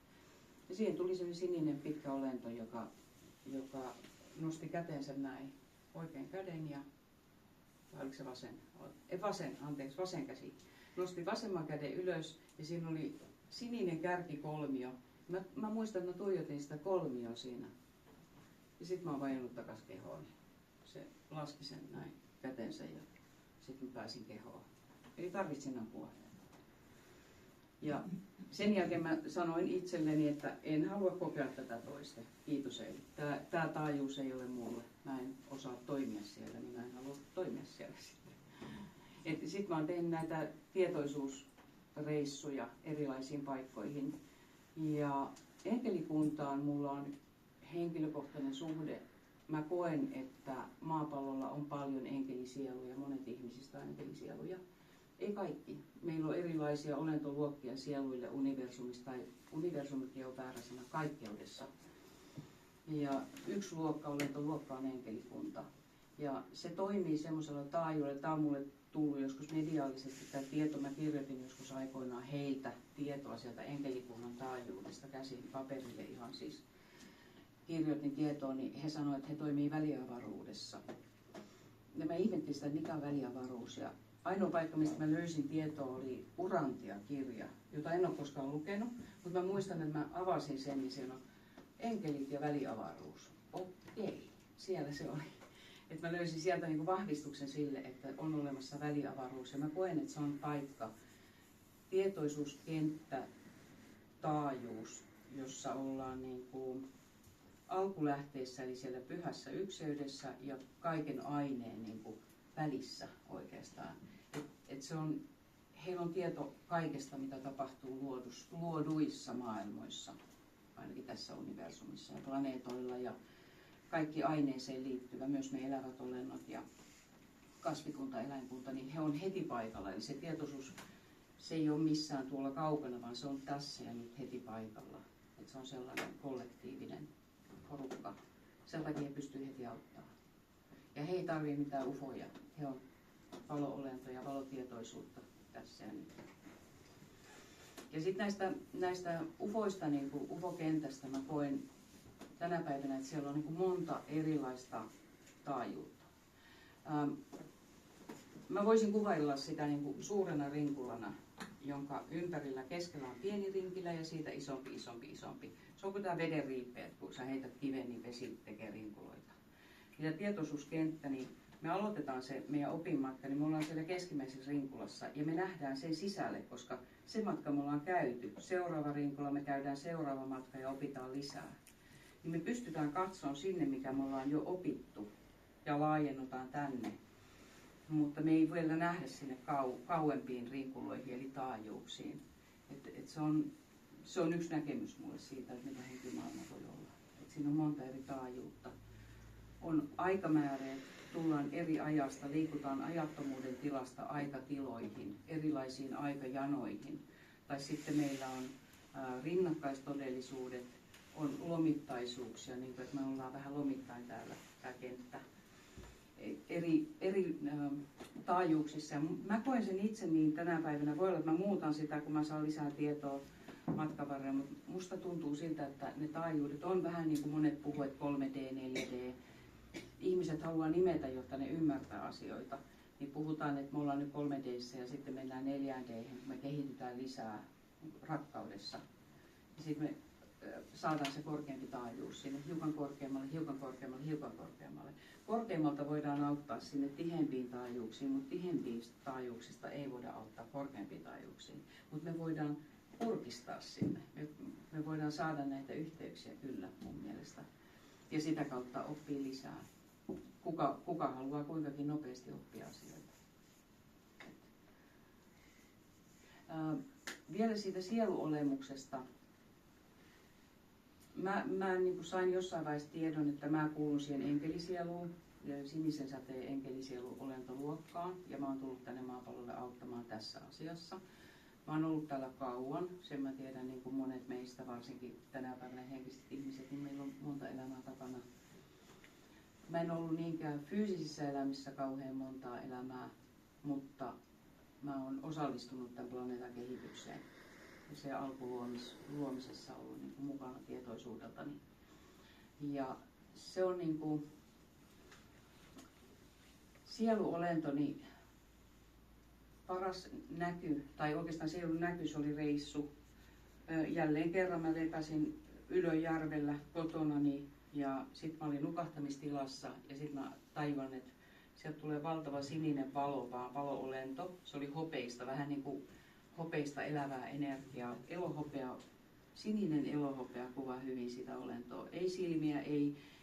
Ja siihen tuli semmoinen sininen pitkä olento, joka nosti kätensä näin, oikein käden ja, vai oliko se vasen käsi. nosti vasemman käden ylös ja siinä oli sininen kärkikolmio. Mä muistan, että mä tuijotin sitä kolmioa siinä. Ja sitten mä oon vajonnut takas kehoon. Se laski sen näin kätensä ja sitten mä pääsin kehoon. Eli tarvitsin apua. Ja sen jälkeen mä sanoin itselleni, että en halua kokea tätä toista. Kiitos ei. Tämä taajuus ei ole mulle. Mä en osaa toimia siellä, niin mä en halua toimia siellä sitten. Sitten mä oon tehnyt näitä tietoisuusreissuja erilaisiin paikkoihin. Ja enkelikuntaan mulla on henkilökohtainen suhde. Mä koen, että maapallolla on paljon enkelisieluja, monet ihmisistä on enkelisieluja. Ei kaikki. Meillä on erilaisia olentoluokkia sieluille universumista, tai universumikin on väärä sana, kaikkeudessa. Ja yksi olentoluokka on enkelikunta. Ja se toimii semmoisella taajuudella, tämä on mulle tullut joskus mediaalisesti tämä tieto, mä kirjoitin joskus aikoinaan heiltä tietoa sieltä enkelikunnan taajuudesta käsin paperille ihan siis. Kirjoitin tietoa, niin he sanoivat, että he toimii väliavaruudessa. Ja mä ihmettelin sitä, että mikä on väliavaruus. Ja ainoa paikka, mistä mä löysin tietoa, oli Urantia-kirja, jota en ole koskaan lukenut, mutta mä muistan, että mä avasin sen, niin siellä on enkelit ja väliavaruus. Okei, siellä se oli. Että mä löysin sieltä niin kuin vahvistuksen sille, että on olemassa väliavaruus. Ja mä koen, että se on paikka, tietoisuuskenttä, taajuus, jossa ollaan niin kuin alkulähteessä, eli siellä pyhässä ykseydessä ja kaiken aineen niin kuin välissä oikeastaan. Heillä on tieto kaikesta, mitä tapahtuu luoduissa maailmoissa, ainakin tässä universumissa ja planeetoilla ja kaikki aineeseen liittyvä, myös me elävät olennot ja kasvikunta, eläinkunta, niin he on heti paikalla. Eli se tietoisuus, se ei ole missään tuolla kaukana, vaan se on tässä ja nyt heti paikalla. Et se on sellainen kollektiivinen porukka. Sen takia he pystyy heti auttamaan. Ja he ei tarvitse mitään ufoja. He on valo-olentoja, valotietoisuutta tässä ja nyt. Ja sitten näistä ufoista, niin kuin ufokentästä, mä koen tänä päivänä, että siellä on niin kuin monta erilaista taajuutta. Mä voisin kuvailla sitä niin kuin suurena rinkulana, jonka ympärillä keskellä on pieni rinkilä ja siitä isompi. Se on kuin tämä veden riippeet, kun sä heität kiven, niin vesi tekee rinkuloita. Ja tietoisuuskenttä, niin me aloitetaan se meidän opinmatka, niin me ollaan siellä keskimmäisessä rinkulassa ja me nähdään sen sisälle, koska se matka me ollaan käyty. Seuraava rinkula, me käydään seuraava matka ja opitaan lisää. Niin me pystytään katsomaan sinne, mikä me ollaan jo opittu ja laajennutaan tänne. Mutta me ei vielä nähdä sinne kauempiin rinkuloihin eli taajuuksiin. Se on yksi näkemys mulle siitä, että mitä henkimaailma voi olla. Siinä on monta eri taajuutta. On aikamääreet, tullaan eri ajasta, liikutaan ajattomuuden tilasta aikatiloihin, erilaisiin aikajanoihin. Tai sitten meillä on rinnakkaistodellisuudet, on lomittaisuuksia, niin että me ollaan vähän lomittain täällä tämä kenttä. Eri taajuuksissa. Mä koen sen itse niin tänä päivänä. Voi olla, että mä muutan sitä, kun mä saan lisää tietoa matkan varrella, mutta musta tuntuu siltä, että ne taajuudet on vähän niin kuin monet puhuvat 3D, 4D. Ihmiset haluaa nimetä, jotta ne ymmärtää asioita. Niin puhutaan, että me ollaan nyt 3D:ssä ja sitten mennään 4D, me kehitytään lisää rakkaudessa. Ja sitten me saadaan se korkeampi taajuus sinne hiukan korkeammalle. Korkeammalta voidaan auttaa sinne tiheämpiin taajuuksiin, mutta tiheämpistä taajuuksista ei voida auttaa korkeampiin taajuuksiin. Mutta me voidaan purkistaa sinne. Me voidaan saada näitä yhteyksiä kyllä mun mielestä. Ja sitä kautta oppii lisää. Kuka haluaa kuinkakin nopeasti oppia asioita. Vielä siitä sieluolemuksesta. Mä niin kuin sain jossain vaiheessa tiedon, että mä kuulun siihen enkelisieluun, sinisen säteen enkelisielun olentoluokkaan, ja mä oon tullut tänne maapallolle auttamaan tässä asiassa. Mä oon ollut täällä kauan, sen mä tiedän niin kuin monet meistä, varsinkin tänä päivänä henkiset ihmiset, niin meillä on monta elämää takana. Mä en ollut niinkään fyysisissä elämissä kauhean montaa elämää, mutta mä oon osallistunut tämän planeetan kehitykseen. Ja se alkuluomisessa ollut niin kuin mukana tietoisuudeltani. Ja se on niin kuin sieluolentoni paras näky, tai oikeastaan se ei ollut näky, se oli reissu. Jälleen kerran mä lepäsin Ylöjärvellä kotonani ja sitten mä olin nukahtamistilassa ja sitten mä tajuan, että sieltä tulee valtava sininen valo, vaan valo-olento. Se oli hopeista, vähän niin kuin hopeista elävää energiaa. Elohopea, sininen elohopea kuvaa hyvin sitä olentoa. Ei silmiä,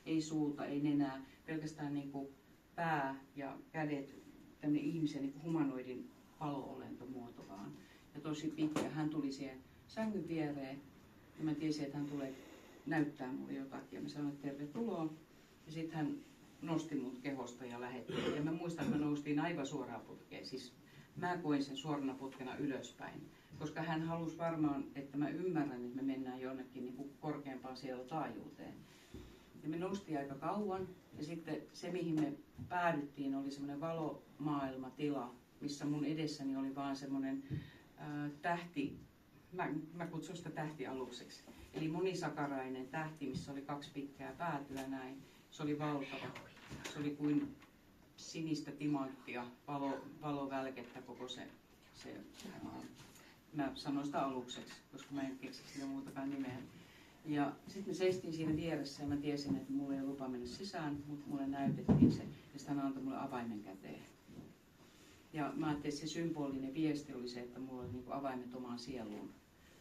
ei suuta, ei nenää, pelkästään niin kuin pää ja kädet, tämmöinen ihmisen niin kuin humanoidin valo-olentomuoto vaan. Ja tosi pitkä. Hän tuli siihen sängyn viereen ja mä tiesin, että hän tulee näyttää mulle jotakin. Ja mä sanoin, että tervetuloa. Ja sitten hän nosti mut kehosta ja lähetti. Ja mä muistan, että mä noustiin aivan suoraan putkeen. Siis mä koin sen suorana putkena ylöspäin. Koska hän halusi varmaan, että mä ymmärrän, että me mennään jonnekin niin kuin korkeampaan sielutaajuuteen. Ja me noustiin aika kauan. Ja sitten se, mihin me päädyttiin, oli semmoinen valomaailmatila, missä mun edessäni oli vaan semmoinen tähti. Mä kutsun sitä tähtialukseksi. Eli monisakarainen tähti, missä oli 2 pitkää päätyä näin. Se oli valtava. Se oli kuin sinistä timanttia, valovälkettä koko se mä sanoin sitä alukseksi, koska mä en keksi sitä muutakaan nimeä. Ja sitten me seistiin siinä vieressä ja mä tiesin, että mulla ei ole lupa mennä sisään, mutta mulle näytettiin se ja sitten hän antoi mulle avaimen käteen. Ja mä ajattelin, että se symbolinen viesti oli se, että mulla oli niinku avaimet omaan sieluun.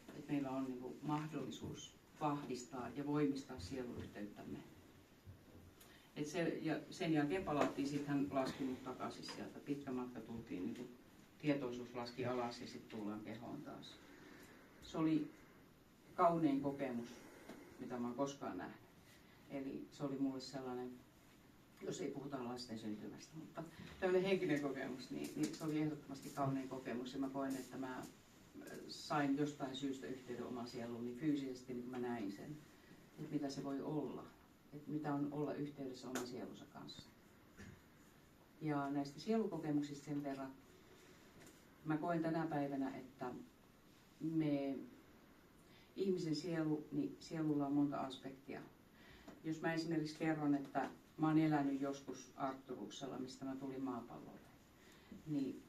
Että meillä on niinku mahdollisuus vahvistaa ja voimistaa sieluyhteyttämme. Ja sen jälkeen palattiin, sitten hän laski mut takaisin sieltä. Pitkä matka tultiin, niinku tietoisuus laski alas ja sitten tullaan kehoon taas. Se oli kaunein kokemus, mitä mä oon koskaan nähnyt. Eli se oli mulle sellainen, jos ei puhuta lasten syntymästä, mutta tämmöinen henkinen kokemus, niin se oli ehdottomasti kaunein kokemus. Ja mä koen, että mä sain jostain syystä yhteyden omaan sieluun niin fyysisesti, niin mä näin sen, että mitä se voi olla. Että mitä on olla yhteydessä oman sielunsa kanssa. Ja näistä sielukokemuksista sen verran, mä koen tänä päivänä, että ihmisen sielu, niin sielulla on monta aspektia. Jos mä esimerkiksi kerron, että mä oon elänyt joskus Arcturuksella, mistä mä tulin maapallolle, niin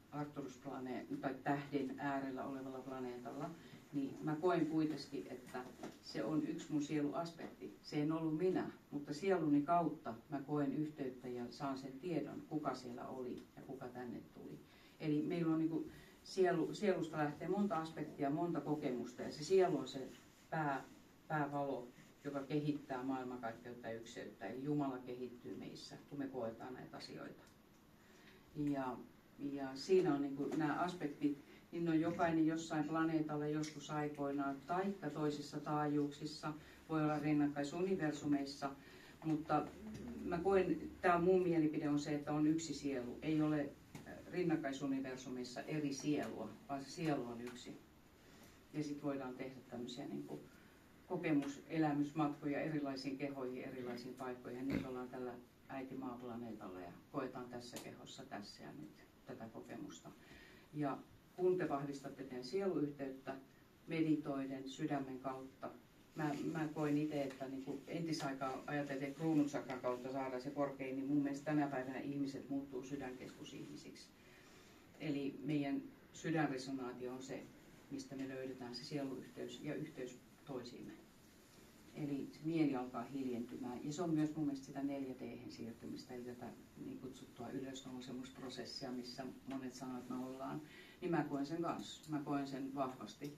tai tähden äärellä olevalla planeetalla, niin mä koen kuitenkin, että se on yksi mun sieluaspekti. Se ei ollut minä, mutta sieluni kautta mä koen yhteyttä ja saan sen tiedon, kuka siellä oli ja kuka tänne tuli. Eli meillä on niinku sielusta lähtee monta aspektia, monta kokemusta ja se sielu on se päävalo, joka kehittää maailmankaikkeutta ja ykseyttä. Eli Jumala kehittyy meissä, kun me koetaan näitä asioita. Ja siinä on niinku nämä aspektit, niin on jokainen jossain planeetalla joskus aikoinaan, taikka toisissa taajuuksissa, voi olla rinnakkaisuniversumeissa, mutta mä koen, tämä mun mielipide on se, että on yksi sielu, ei ole rinnakkaisuniversumissa eri sielua, vaan se sielu on yksi. Ja sitten voidaan tehdä tämmöisiä niin kuin elämysmatkoja erilaisiin kehoihin, erilaisiin paikkoihin. Ja nyt ollaan tällä äitimaaplaneetalla ja koetaan tässä kehossa tässä ja nyt tätä kokemusta. Ja kun te vahvistatte teidän sieluyhteyttä meditoiden sydämen kautta, mä koen itse, että niin entisaikaan ajateltiin, että kruununchakran kautta saadaan se korkein, niin mun mielestä tänä päivänä ihmiset muuttuu sydänkeskusihmisiksi. Eli meidän sydänresonaatio on se, mistä me löydetään se sieluyhteys ja yhteys toisiimme. Eli se mieli alkaa hiljentymään ja se on myös mun mielestä sitä 4D:hen siirtymistä, eli tätä niin kutsuttua ylösnousemusprosessia, missä monet sanoo, että me ollaan. Niin mä koen sen kanssa, mä koen sen vahvasti.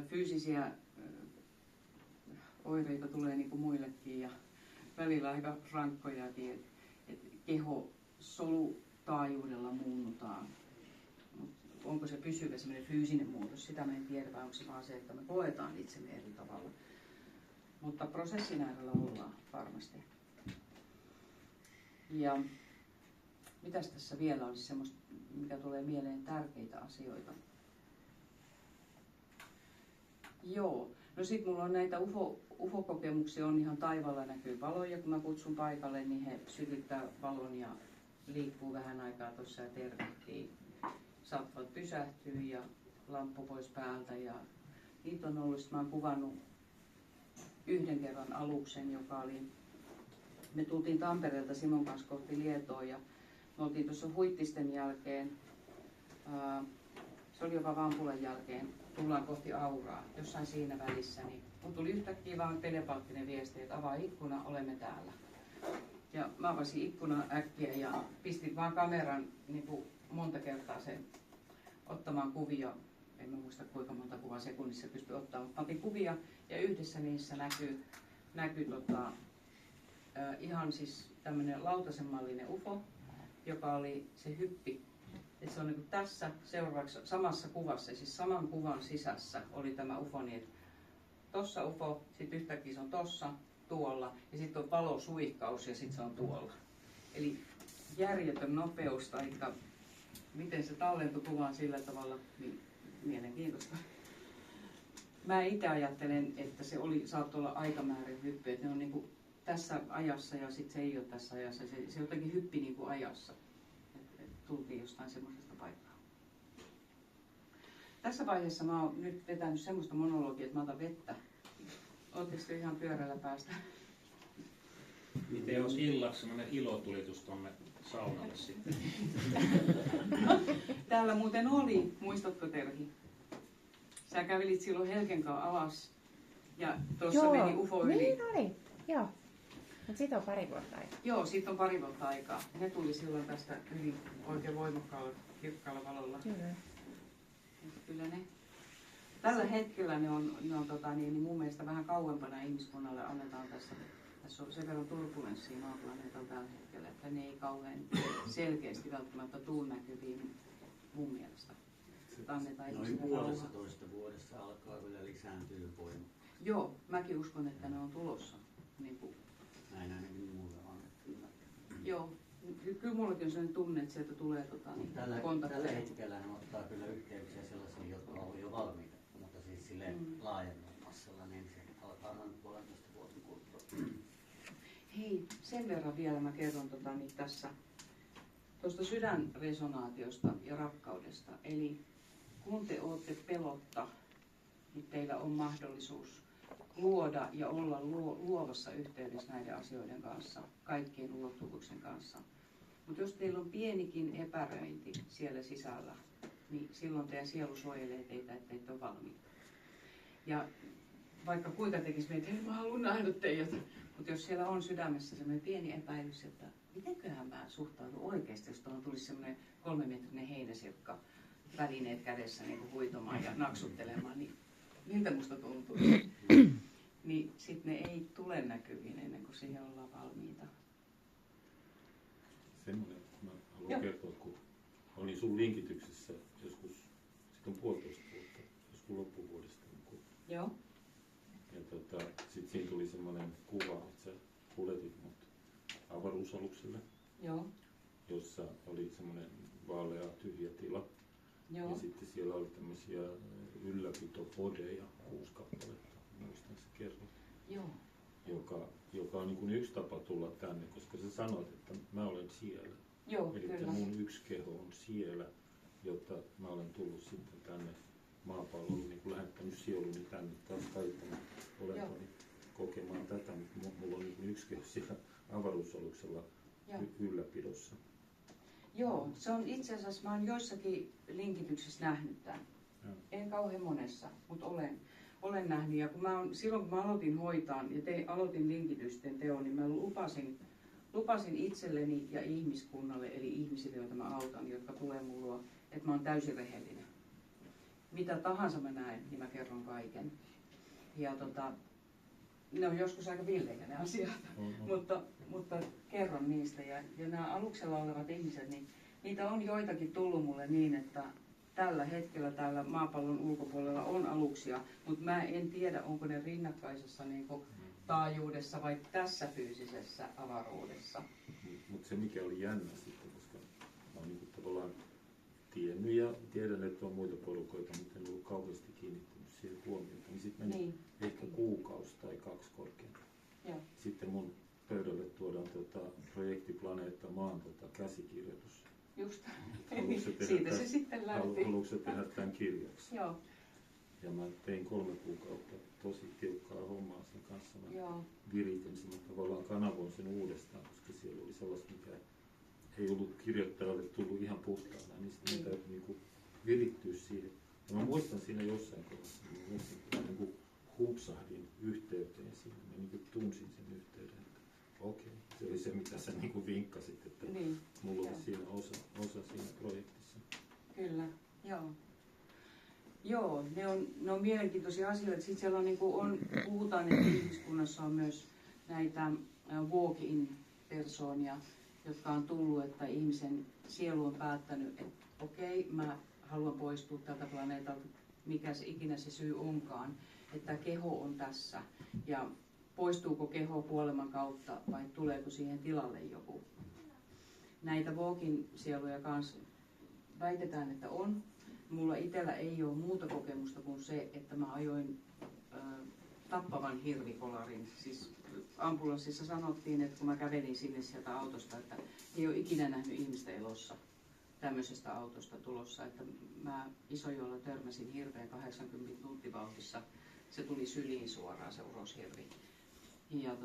Fyysisiä oireita tulee niin kuin muillekin ja välillä aika rankkojakin, että keho solutaajuudella muunnutaan. Onko se pysyvä semmoinen fyysinen muutos, sitä mä en tiedä, vai onko se vaan se, että me koetaan itsemme eri tavalla. Mutta prosessin äärellä ollaan varmasti. Ja mitäs tässä vielä olisi semmoista, mikä tulee mieleen tärkeitä asioita? Joo, no sit mulla on näitä UFO-kokemuksia, on ihan taivaalla näkyy valoja, kun mä kutsun paikalle, niin he sytyttää valon ja liikkuu vähän aikaa tuossa ja tervehtii. Saattavat pysähtyä ja lamppu pois päältä ja niitä on ollut. Mä oon kuvannut yhden kerran aluksen, joka oli, me tultiin Tampereelta Simon kanssa kohti Lietoa ja me oltiin tuossa Huittisten jälkeen se oli jopa Vampulan jälkeen, tullaan kohti auraa, jossain siinä välissä, niin mun tuli yhtäkkiä vaan telepaattinen viesti, että avaa ikkuna, olemme täällä. Ja mä avasin ikkunan äkkiä ja pistin vaan kameran niin kuin monta kertaa sen ottamaan kuvia. En mä muista kuinka monta kuvaa sekunnissa pystyi ottamaan, mutta otin kuvia ja yhdessä niissä näkyy ihan siis tämmöinen lautasenmallinen UFO, joka oli se hyppi. Et se on niin tässä seuraavaksi samassa kuvassa, siis saman kuvan sisässä oli tämä UFO, niin että tossa UFO, sitten yhtäkkiä se on tossa, tuolla ja sitten on palosuihkaus ja sitten se on tuolla. Eli järjetön nopeus tai miten se tallentui kuvaan sillä tavalla, niin mielenkiintoista. Mä itse ajattelen, että se saattoi olla aikamäärän hyppy, että ne on niin kuin tässä ajassa ja sitten se ei ole tässä ajassa. Se jotenkin hyppi niin kuin ajassa. Tultiin jostain semmoisesta paikkaa. Tässä vaiheessa mä oon nyt vetänyt semmoista monologia, että mä otan vettä. Oletteko te ihan pyörällä päästä? Miten jos illaksi semmoinen ilotulitus tuonne saunalle sitten? Täällä muuten oli, muistatko Terhi? Sä kävelit silloin Helkenkaan alas ja tuossa meni UFO yli. Niin oli, joo. Mutta siitä on pari vuotta aikaa. Joo, siitä on pari vuotta aikaa. Ne tuli silloin tästä yli oikein voimakkaalla, kirkkaalla valolla. Kyllä. Kyllä ne. Tällä hetkellä ne on niin mun mielestä vähän kauempana ihmiskunnalle annetaan tässä. Tässä on sen verran turbulenssia maaplaneetalla tällä hetkellä, että ne ei kauhean selkeästi välttämättä tule näkyviin mun mielestä. Noin puolestatoista vuodessa alkaa kyllä lisääntyä voima. Joo, mäkin uskon, että ne on tulossa. Niin kuin. Näin ainakin mulle annettiin. Joo, kyllä mullakin on sellainen tunne, että sieltä tulee kontakteja. Tällä hetkellä ne ottaa kyllä yhteyksiä sellaisiin, jotka on jo valmiita, mutta siis silleen laajemmassa, niin se alkaa noin 1,5 vuoden kuluttua. Hei, sen verran vielä mä kerron niin tässä tuosta sydänresonaatiosta ja rakkaudesta. Eli kun te olette pelotta, niin teillä on mahdollisuus luoda ja olla luovassa yhteydessä näiden asioiden kanssa, kaikkien ulottuvuuksien kanssa. Mutta jos teillä on pienikin epäröinti siellä sisällä, niin silloin teidän sielu suojelee teitä, että ette ole valmiita. Ja vaikka kuinka tekisi meitä, että mä haluan nähdä teidät, mutta jos siellä on sydämessä sellainen pieni epäilys, että mitenköhän mä suhtaudun oikeasti, jos tuohon tulisi sellainen 3-metrinen heinäsirkka, välineet kädessä niin kuin huitomaan ja naksuttelemaan, niin miltä musta tuntuu? Niin sitten ne ei tule näkyviin ennen kuin siihen ollaan valmiita. Semmoinen, mä haluan kertoa, kun olin sun linkityksessä joskus, sitten on 1,5 vuotta, joskus loppuvuodesta. Joo. Ja sitten siinä tuli semmoinen kuva, että sä kuljetit mut avaruusalukselle, Joo. jossa oli semmoinen vaalea tyhjä tila. Joo. Ja sitten siellä oli tämmöisiä ylläpitopodeja, 6 kappaletta, muistan sä kerrot. Joo. Joka on niin kuin yksi tapa tulla tänne, koska sä sanoit, että mä olen siellä. Joo, eli kyllä. mun yksi keho on siellä, jotta mä olen tullut sitten tänne maapallolle, niin kuin lähettänyt sieluni tänne taas täyttämään olevani kokemaan tätä, mutta mulla on niin yksi keho siellä avaruusaluksella ylläpidossa. Joo, se on itse asiassa, mä oon joissakin linkityksissä nähnyt tämän. En kauhean monessa, mutta olen nähnyt. Ja silloin kun mä aloitin hoitaa ja aloitin linkitysten teon, niin mä lupasin itselleni ja ihmiskunnalle, eli ihmisille, joita mä autan, jotka tulee mun luo, että mä oon täysin rehellinen. Mitä tahansa mä näen, niin mä kerron kaiken. Ja ne on joskus aika villejä ne asiat, mutta kerron niistä. Ja nämä aluksella olevat ihmiset, niin niitä on joitakin tullut mulle niin, että tällä hetkellä täällä maapallon ulkopuolella on aluksia, mutta mä en tiedä, onko ne rinnakkaisessa niin kuin taajuudessa vai tässä fyysisessä avaruudessa. Mutta se mikä oli jännä sitten, koska mä oon niin tavallaan tiennyt ja tiedän, että on muita porukoita, mutta en ollut kauheasti kiinnittänyt siihen huomiota, niin sitten meni ehkä kuukausi tai 2 korkeintaan. Sitten mun pöydälle tuodaan projekti Planeetta Maan käsikirjoitus. Just, siitä se sitten lähti. Haluatko sä tehdä tämän kirjaksi? Joo. Ja mä tein 3 kuukautta tosi tiukkaa hommaa sen kanssa. Mä viritin sen, mutta tavallaan kanavoin sen uudestaan, koska siellä oli sellaista, mikä ei ollut kirjoittajalle tullut ihan puhtaana, niin sitten täytyy niinku virittyä siihen. Ja mä muistan siinä jossain kohdassa, mä niin kuin humpsahdin yhteyteen siinä. Mä niin kuin tunsin sen yhteyden, että okei, se oli se mitä sä niin kuin vinkkasit, että Niin, mulla joo. oli siinä osa siinä projektissa. Kyllä, joo. Joo, ne on mielenkiintoisia asioita. Sitten siellä on, niin kuin puhutaan, että ihmiskunnassa on myös näitä walk-in-persoonia, jotka on tullut, että ihmisen sielu on päättänyt, että okei, mä haluan poistua tältä planeetalta, mikä se ikinä se syy onkaan, että keho on tässä. Ja poistuuko keho kuoleman kautta vai tuleeko siihen tilalle joku? Näitä walk-in-sieluja kanssa väitetään, että on. Mulla itsellä ei ole muuta kokemusta kuin se, että mä ajoin tappavan hirvikolarin. Siis ambulanssissa sanottiin, että kun mä kävelin sinne sieltä autosta, että ei ole ikinä nähnyt ihmistä elossa tämmöisestä autosta tulossa. Että mä Isojoella törmäsin hirveän 80 tunttivauhdissa. Se tuli syliin suoraan se uroshirvi. Ja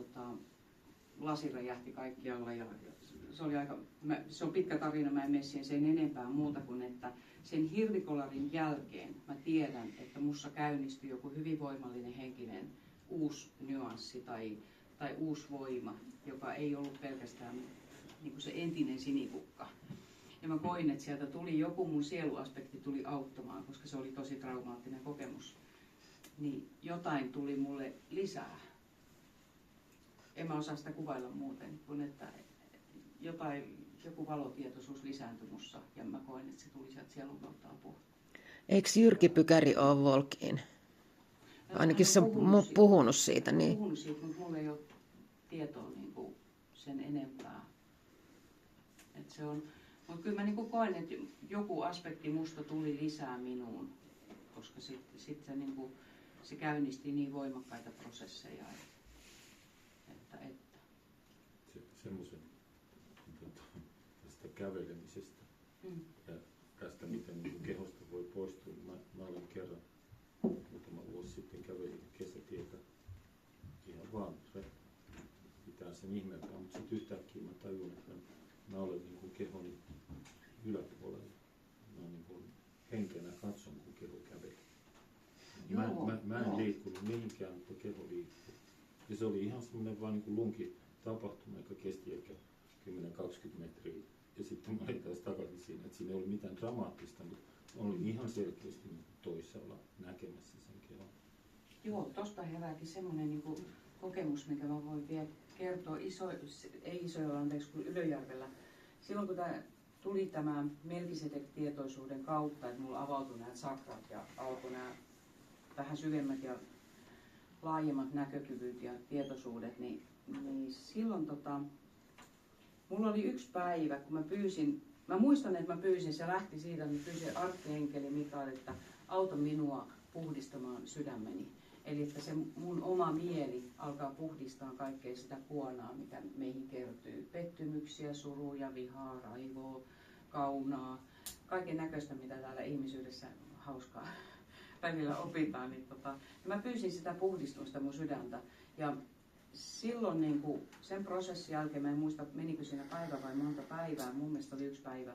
lasi räjähti kaikkialla ja se oli se on pitkä tarina, mä en mene siihen sen enempää muuta kuin, että sen hirvikolarin jälkeen mä tiedän, että mussa käynnistyi joku hyvin voimallinen henkinen uusi nyanssi tai uusi voima, joka ei ollut pelkästään niin kuin se entinen sinikukka. Ja mä koin, että sieltä tuli joku mun sieluaspekti tuli auttamaan, koska se oli tosi traumaattinen kokemus. Niin jotain tuli mulle lisää. En mä osaa sitä kuvailla muuten, kuin että joku valotietoisuus lisääntyi mussa ja mä koin, että se tuli sieltä sielun kautta apua. Eikö Jyrki Pykäri ole Volkiin? Ainakin se on puhunut siitä. Niin. Puhunut siitä, mutta mulla ei ole tietoa niin kuin sen enempää. Mutta kyllä mä niin kuin koen, että joku aspekti musta tuli lisää minuun, koska sit se, niin kuin, se käynnisti niin voimakkaita prosesseja. Semmoisen tästä kävelemisestä ja tästä miten niin kehosta voi poistua. Mä olen kerran muutama vuosi sitten kävelin kesätietä ihan vaan pitää sen ihmeeltään, mutta sitten yhtäkkiä mä tajun, että mä olen niin kuin kehoni yläpuolella. Mä niin kuin henkenä katson, kun keho kävelee. Mä en liikkunut mihinkään, mutta keho liikkuu. Ja se oli ihan semmoinen vaan niin kuin lunkitapahtuma, joka kesti ehkä 10-20 metriä. Ja sitten mä olin taas takaisin siinä, että siinä ei ollut mitään dramaattista, mutta olin ihan selkeästi toisella näkemässä sen kehon. Joo, tosta herääkin semmoinen niin kuin kokemus, mikä mä voin vielä kertoa kun Ylöjärvellä. Silloin kun tuli tämä Melkisedek-tietoisuuden kautta, että mulla avautui nämä sakrat ja alkoi nämä vähän syvemmät ja laajemmat näkökyvyt ja tietoisuudet, niin silloin mulla oli yksi päivä, kun mä muistan, että mä pyysin, se lähti siitä, että mä pyysin arkkienkeli Mikael, että auta minua puhdistamaan sydämeni. Eli että se mun oma mieli alkaa puhdistaa kaikkea sitä kuonaa, mikä meihin kertyy. Pettymyksiä, suruja, vihaa, raivoa, kaunaa, kaiken näköistä, mitä täällä ihmisyydessä hauskaa välillä opitaan. Niin mä pyysin sitä puhdistusta mun sydäntä. Ja silloin niin kuin sen prosessin jälkeen, mä en muista menikö siinä päivä vai monta päivää, mun mielestä oli yksi päivä,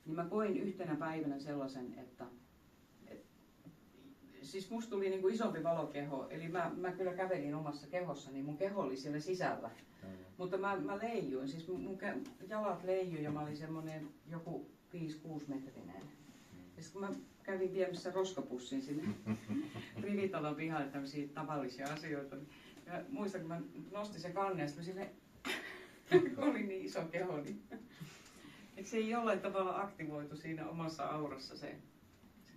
niin mä koin yhtenä päivänä sellaisen, että siis musta tuli niin kuin isompi valokeho, eli mä kyllä kävelin omassa kehossani, niin mun keho oli siellä sisällä, mutta mä leijuin, siis mun jalat leijui ja mä olin semmoinen joku 5-6 metrinen. Ja sitten kun mä kävin viemässä roskapussin sinne rivitalon pihalle tämmöisiä tavallisia asioita, ja muistan, kun mä nostin sen kannen, ja sitten silleen, oli niin iso keho, niin että se ei jollain tavalla aktivoitu siinä omassa aurassa se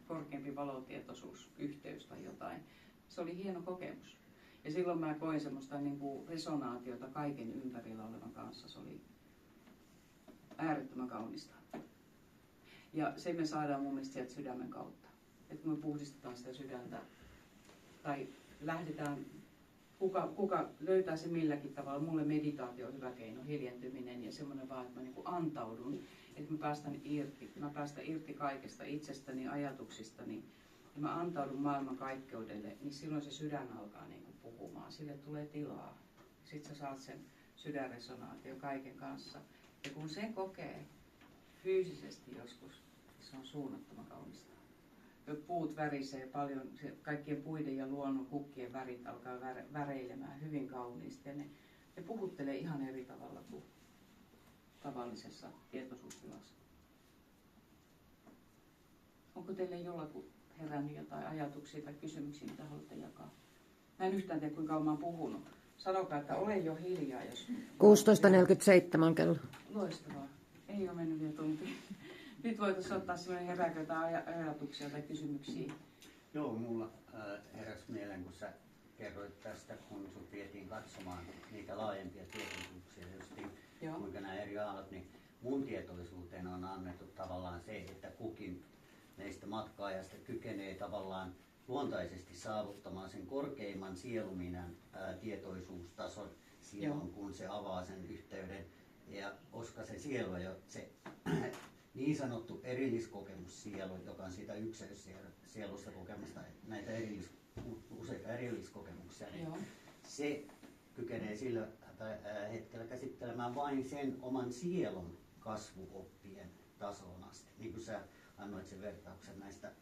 korkeampi valotietoisuus, yhteys tai jotain. Se oli hieno kokemus. Ja silloin mä koin semmoista niin kuin resonaatiota kaiken ympärillä olevan kanssa. Se oli äärettömän kaunista. Ja se me saadaan mun mielestä sieltä sydämen kautta. Että kun me puhdistetaan sitä sydäntä tai lähdetään, kuka löytää se milläkin tavalla. Mulle meditaatio on hyvä keino, hiljentyminen ja semmoinen vaan, että mä niin kuin antaudun. Että mä päästän irti kaikesta itsestäni, ajatuksistani. Ja mä antaudun maailman kaikkeudelle, niin silloin se sydän alkaa niin kuin puhumaan. Sille tulee tilaa. Sitten sä saat sen sydänresonaatio kaiken kanssa. Ja kun sen kokee fyysisesti joskus, se on suunnattoman kaunista. puut värisee paljon, kaikkien puiden ja luonnon kukkien värit alkaa väreilemään hyvin kauniisti. Ja ne puhuttelee ihan eri tavalla kuin tavallisessa tietoisuustilassa. Onko teille jollakin herännyt jotain ajatuksia tai kysymyksiä, mitä haluatte jakaa? Mä en yhtään tiedä, kuinka kauan mä oon puhunut. Sanokaa, että ole jo hiljaa, jos... 16.47 kello. Loistavaa. Ei ole mennyt vielä tunti. Nyt voitaisiin ottaa sellainen herääkö jotain ajatuksia tai kysymyksiä. Joo, mulla heräsi mieleen, kun sä kerroit tästä, kun sut vietiin katsomaan niitä laajempia tietoisuuksia, justiin, kuinka nämä eri aallot, niin mun tietoisuuteen on annettu tavallaan se, että kukin meistä matkaajasta kykenee tavallaan luontaisesti saavuttamaan sen korkeimman sieluminän tietoisuustason silloin, kun se avaa sen yhteyden. Ja koska se sielu on jo se niin sanottu erilliskokemus sielu, joka on siitä yksilösielusta kokemusta, näitä useita erilliskokemuksia, niin se kykenee sillä hetkellä käsittelemään vain sen oman sielun kasvuoppien tasoon asti. Niin kuin sä annoit sen vertauksen näistä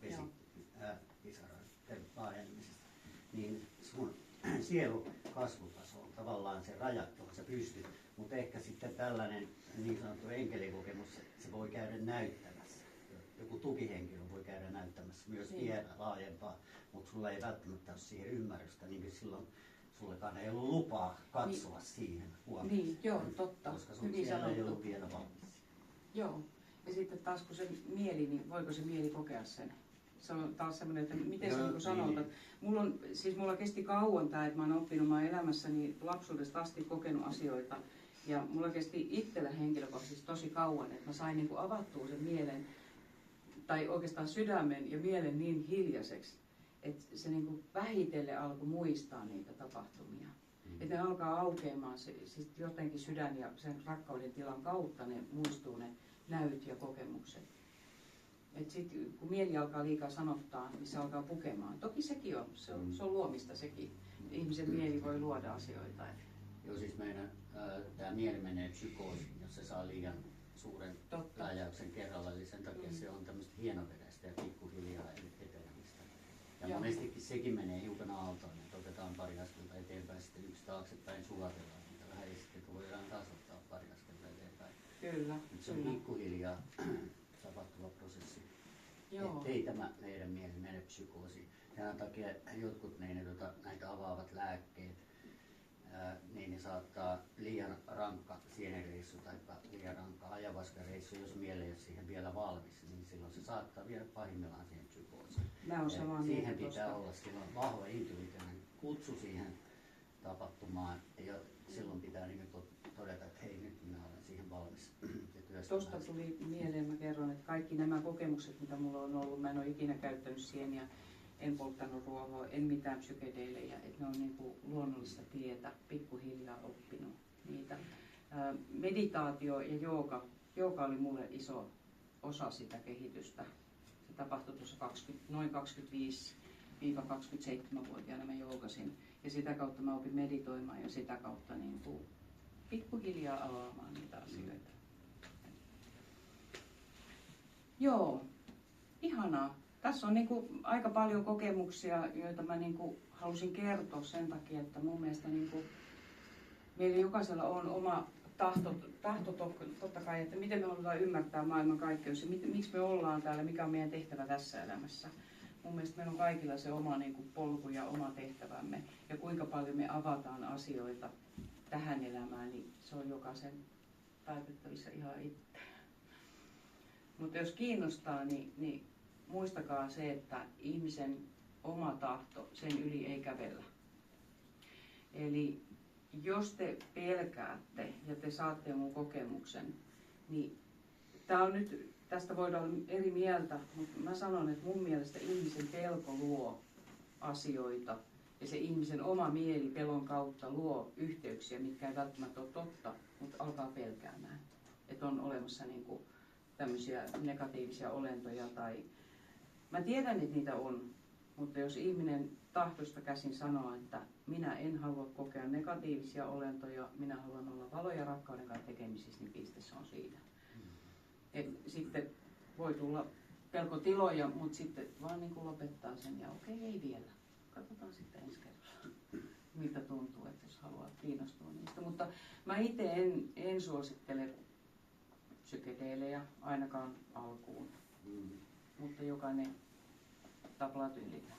vesipisaroiden laajenemisesta, niin sun sielu kasvutaso on tavallaan se rajat, johon sä pystyt, mutta ehkä sitten tällainen niin sanottu enkelikokemus, se voi käydä näyttämässä. Joku tukihenkilö voi käydä näyttämässä myös vielä laajempaa, mutta sulla ei välttämättä ole siihen ymmärrystä, niin kuin silloin sullekaan ei ollut lupaa katsoa siihen huomioon. Niin, joo, totta. Koska sun siellä ei ollut vielä valmis. Joo. Ja sitten taas kun se mieli, niin voiko se mieli kokea sen? Se on taas semmoinen, että miten se niin sanotaan. Mulla kesti kauan tämä, että mä oon oppinut, mä oon elämässäni lapsuudesta asti kokenut asioita. Ja mulla kesti itsellä henkilökohtaisesti tosi kauan, että mä sain niin kuin avattua sen mielen, tai oikeastaan sydämen ja mielen niin hiljaiseksi, että se niin kuin vähitellen alkoi muistaa niitä tapahtumia. Että ne alkaa aukeamaan, siis jotenkin sydän ja sen rakkauden tilan kautta ne muistuu ne näyt ja kokemukset. Et sit, kun mieli alkaa liikaa sanottaa, niin se alkaa pukemaan. Toki sekin on, se on luomista sekin. Ihmisen mieli voi luoda asioita. Joo, siis meidän tämä mieli menee psykoosiin, jos se saa liian suuren läjäyksen kerralla, eli sen takia se on tämmöistä hienoveräistä ja pikkuhiljaa etenemistä. Ja monestikin sekin menee hiukan aaltoon, että otetaan pari askelta eteenpäin, sitten yksi taaksepäin sulatellaan niitä vähän, ja sitten voidaan taas ottaa pari askelta eteenpäin. Kyllä. Nyt se on pikkuhiljaa tapahtuva prosessi. Ettei tämä meidän mieli mene psykoosiin. Tämän takia jotkut näitä avaavat lääkkeet, niin ne saattaa liian rankka sienireissu tai liian rankka ajavaskareissu, jos mieli ei ole siihen vielä valmis, niin silloin se saattaa viedä pahimmillaan siihen psykoosiin. Siihen pitää olla silloin vahva intuitiivinen kutsu siihen tapahtumaan, ja silloin pitää niin todeta, että hei, nyt minä olen siihen valmis. Tuosta tuli mieleen, mä kerron, että kaikki nämä kokemukset, mitä mulla on ollut, mä en ole ikinä käyttänyt sieniä, en polttanut ruohoa, en mitään psykedeilejä, että ne on niin kuin luonnollista tietä, pikkuhiljaa oppinut niitä. Meditaatio ja jooga oli mulle iso osa sitä kehitystä. Se tapahtui tuossa noin 25-27-vuotiaana mä joogasin. Ja sitä kautta mä opin meditoimaan ja sitä kautta niin kuin pikkuhiljaa avaamaan niitä asioita. Joo, ihanaa. Tässä on niinku aika paljon kokemuksia, joita mä niinku halusin kertoa sen takia, että mun mielestä niinku meillä jokaisella on oma tahto totta kai, että miten me halutaan ymmärtää maailman kaikkeus ja miksi me ollaan täällä, mikä on meidän tehtävä tässä elämässä. Mun mielestä meillä on kaikilla se oma niinku polku ja oma tehtävämme ja kuinka paljon me avataan asioita tähän elämään, niin se on jokaisen päätettävissä ihan itse. Mutta jos kiinnostaa, niin muistakaa se, että ihmisen oma tahto, sen yli ei kävellä. Eli jos te pelkäätte ja te saatte jonkun kokemuksen, niin tää on nyt, tästä voidaan olla eri mieltä, mutta mä sanon, että mun mielestä ihmisen pelko luo asioita ja se ihmisen oma mieli pelon kautta luo yhteyksiä, mitkä ei välttämättä ole totta, mutta alkaa pelkäämään. Että on olemassa niinku tämmöisiä negatiivisia olentoja tai... Mä tiedän, että niitä on, mutta jos ihminen tahtosta käsin sanoo, että minä en halua kokea negatiivisia olentoja, minä haluan olla valo ja rakkauden kanssa tekemisissä, niin piste se on siinä. Et sitten voi tulla pelkotiloja, mutta sitten vaan niin kuin lopettaa sen ja okei, ei vielä. Katsotaan sitten ensi kerralla, miltä tuntuu, että jos haluaa kiinnostua niistä. Mutta mä itse en suosittele psykedeelejä ainakaan alkuun, mutta jokainen taplatyylillä.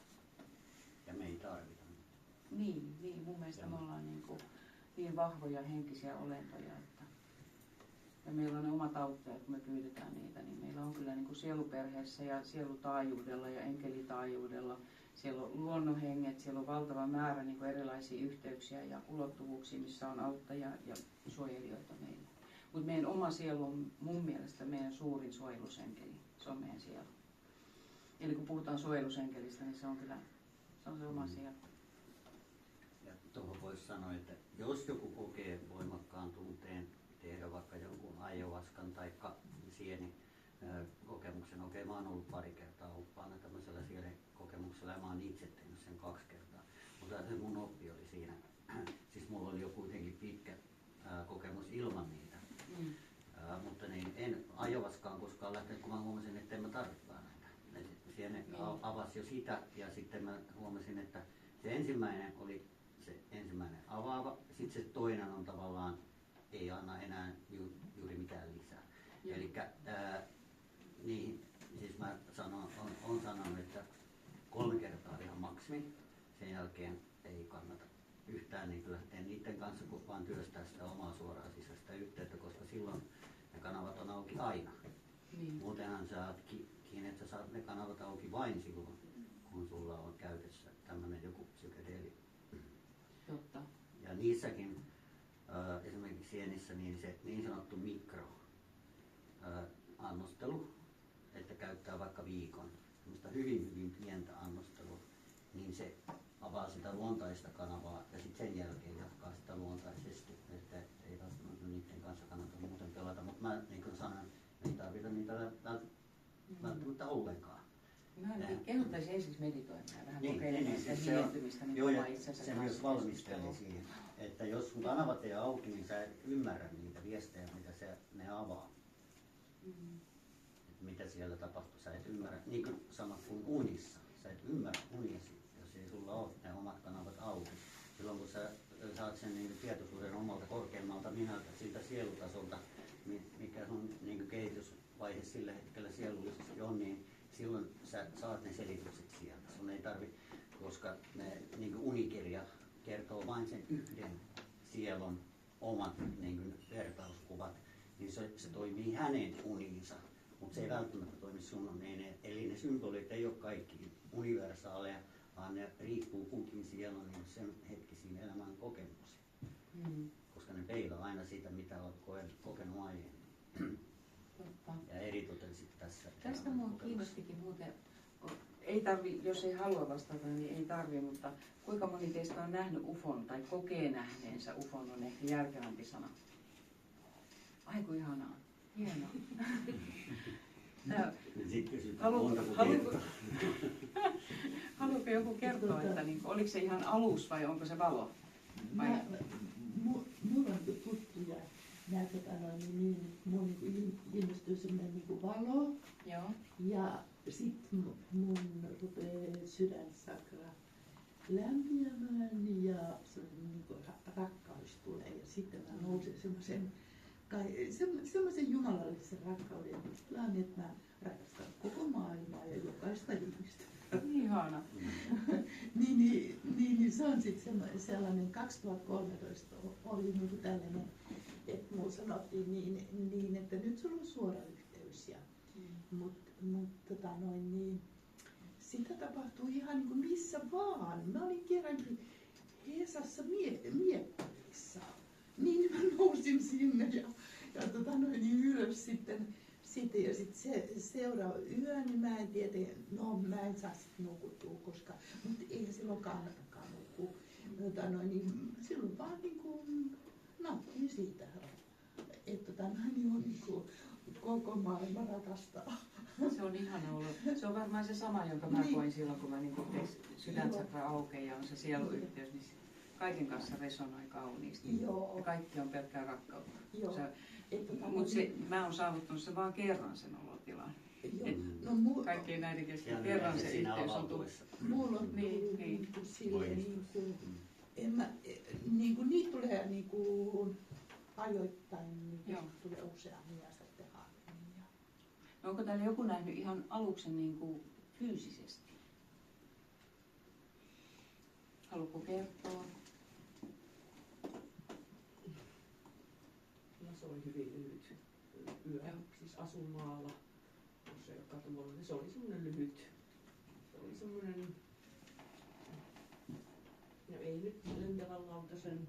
Ja me ei tarvita. Niin, mun mielestä me ollaan niin vahvoja henkisiä olentoja, että ja meillä on ne omat auttajat, kun me pyydetään niitä, niin meillä on kyllä niin kuin sieluperheessä ja sielutaajuudella ja enkelitaajuudella, siellä on luonnonhenget, siellä on valtava määrä niin kuin erilaisia yhteyksiä ja ulottuvuuksia, missä on auttajia ja suojelijoita meillä. Mutta meidän oma sielu on mun mielestä meidän suurin suojelusenkeli, se on meidän sielu. Eli kun puhutaan suojelusenkelistä, niin se on se oma sielu. Ja tuohon voisi sanoa, että jos joku kokee voimakkaan tunteen tehdä vaikka jonkun ayahuascan tai sienikokemuksen, okei, mä oon ollut pari kertaa oppaana tämmöisellä sienikokemuksella ja mä oon itse tehnyt sen 2 kertaa. Mutta se mun oppi oli siinä, siis mulla oli jo kuitenkin pitkä kokemus ilman niitä. Mutta niin, en ayahuascaan koskaan lähtenyt, kun mä huomasin, että en mä tarvitsekaan näitä. Sienet avasi jo sitä ja sitten mä huomasin, että se ensimmäinen oli se ensimmäinen avaava, sitten se toinen on tavallaan, ei anna enää juuri mitään lisää. Eli niin, siis mä on sanonut, että 3 kertaa ihan maksimi, sen jälkeen ei kannata yhtään niin lähteä niiden kanssa, kun vaan työstää sitä omaa suoraa sisäistä yhteyttä, koska silloin ne kanavat on auki aina. Muutenhan sä oot kiinni, että sä saat ne kanavat auki vain silloin, kun sulla on käytössä tämmöinen joku psykedeeli. Totta. Ja niissäkin, esimerkiksi sienissä, niin se niin sanottu mikroannostelu, että käyttää vaikka viikon, semmoista hyvin pientä annostelua, niin se avaa sitä luontaista kanavaa ja sitten sen jälkeen jatkaa sitä luontaisesti, että ei välttämättä niiden kanssa kannata muuten pelata, mutta mä niin kuin sanoin, ei tarvita niitä välttämättä ollenkaan. Mä kehottaisin ensin meditoimaan ja vähän Niin, kokeilemaan sitä siis hiljenntymistä niin joo, omaa ja itsensä se kanssa. myös valmisteli siihen, että jos sun kanavat ei auki, niin sä et ymmärrä niitä viestejä, mitä ne avaa. Että mitä siellä tapahtuu, sä et ymmärrä, niin kuin sama kuin unissa, sä et ymmärrä uniasi, jos ei sulla ole ne omat kanavat auki. Silloin kun sä saat sen niin tietoisuuden omalta korkeammalta minältä, siltä sielutasolta, mikä on niin kehitysvaihe sillä hetkellä sielullisesti on, niin silloin sä saat ne selitykset sieltä. Sun ei tarvi, koska ne niin unikirja kertoo vain sen yhden sielun omat niin vertauskuvat, niin se toimii hänen uniinsa, mutta se ei välttämättä toimi sun uneen. Eli ne symbolit ei ole kaikki universaaleja, vaan ne riippuu kunkin sielun niin sen hetkisiin elämän kokemuksiin. Koska ne peilaa aina sitä, mitä olet kokenut aiemmin. Totta. Ja eritoten sitten tässä. Tästä minua kiinnostikin muuten, ei tarvi, jos ei halua vastata, niin ei tarvi, mutta kuinka moni teistä on nähnyt UFOn tai kokee nähneensä UFOn on ehkä järkevämpi sana. Ai kun ihanaa. Hienoa. Haluatko joku kertoa, että niin, oliko se ihan alus vai onko se valo? Mulla on tuttuja niin mun ilmestyy semmoinen niin valo. Joo. Ja sitten mun rupeaa sydänsakra lämpiämään ja niin rakkaus tulee. Ja sitten mä nousen semmoisen jumalallisen rakkauden tilaan, että mä rakastan koko maailmaa ja jokaista ihmistä. Ihana. niin se on sitten sellainen 2013 oli niin tällainen, että mulla sanottiin niin, että nyt sulla on suora yhteys. Niin, sitä tapahtuu ihan niin kuin missä vaan. Mä olin kerrankin Heesassa Miekkarissa. Niin mä nousin sinne ja niin ylös sitten ja sitten seuraava yö, niin mä en tiedä, mä en saa sitten nukuttua, koska, mutta eihän silloin kannatakaan nukkua. Niin silloin vaan niin kuin nauttii siitä, että niin on niin kuin koko maailma rakastaa. Se on ihana ollut. Se on varmaan se sama, jonka mä koin silloin, kun mä niin sydänsakra aukeaa ja on se sieluyhteys, niin kaiken kanssa resonoi kauniisti. Joo. Ja kaikki on pelkkää rakkautta. Joo. Mutta mä oon saavuttanut sen vaan kerran sen olotilan. Joo. Kaikkien näiden kesken Siellä on kerran yleensä se siinä yhteys on tullut. avautuessa. Mulla on Niin, tullut niin. niinku silleen, Voimistus. niinku niitä tulee niinku ajoittain, niin Joo. tulee useammin ja sitten harvemmin. Ja No onko täällä joku nähnyt ihan aluksen niin kuin fyysisesti? Haluatko kertoa? No se oli hyvin lyhyt yö. Siis asun maalla, jos ei ole katumolla, niin se oli semmoinen lyhyt. Se oli semmoinen, no ei nyt lentävän lautasen,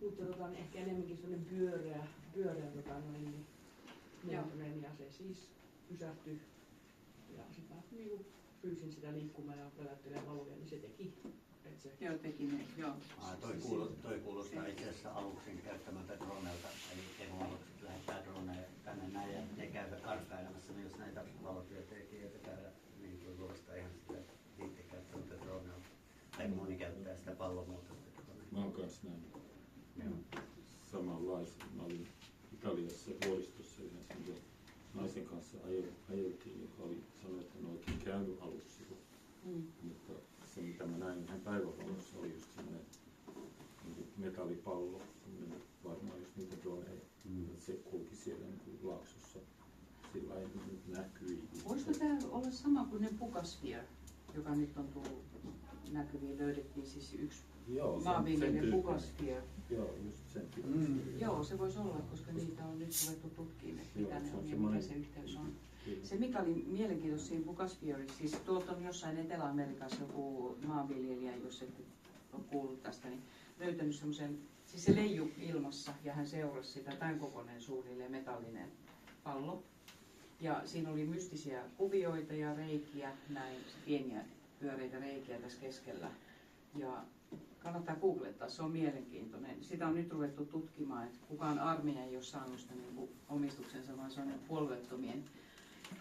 mutta niin ehkä enemmänkin semmoinen pyöreä lentoinen ja se siis pysähtyi. Ja sitten mä niinku pyysin sitä liikkumaan ja väläyttelemään valoja, niin se teki. Et se, Joo, teki ne, joo. Toi kuulostaa itse asiassa aluksen käyttämältä droneelta, eli tehoalukset lähettää droneja tänne näin ja ne käyvät tarkkailemassa, niin jos näitä valotyötekijöitä täällä, niin voi kuulostaa ihan sitä itse käyttämältä droneelta. Tai moni käyttää sitä pallomuotoista dronea. Mä oon kanssa nähnyt Joo. samanlaisen. Mä olin Italiassa vuoristossa yhdessä semmoisen naisen kanssa ajeltiin, joka sanoi, että hän on oikein käynyt aluksilla. Mutta se mitä mä näin ihan päivävalossa oli just semmoinen niin metallipallo, semmoinen varmaan just niitä droneja. Se kulki siellä niin laaksossa, sillä ei näkyi. Voisiko tämä olla sama kuin ne Pukasphere, joka nyt on tullut näkyviin? Löydettiin siis yksi maanviljelijän Pukasphere. Joo, just sen tyyppinen. Joo, se voisi olla, koska niitä on nyt ruvettu tutkimaan, että mitä ne on ja mikä se yhteys on. Kyllä. Se mikä oli mielenkiintoista siinä Pukasphereissa, siis tuolta on jossain Etelä-Amerikassa joku maanviljelijä, jos et ole kuullut tästä, niin löytänyt semmoisen, siis se leijui ilmassa ja hän seurasi sitä tämän kokoinen suunnilleen metallinen pallo. Ja siinä oli mystisiä kuvioita ja reikiä, näin pieniä pyöreitä reikiä tässä keskellä. Ja kannattaa googlettaa, se on mielenkiintoinen. Sitä on nyt ruvettu tutkimaan, että kukaan armeija ei ole saanut sitä niin omistuksensa, vaan se on puolueettomien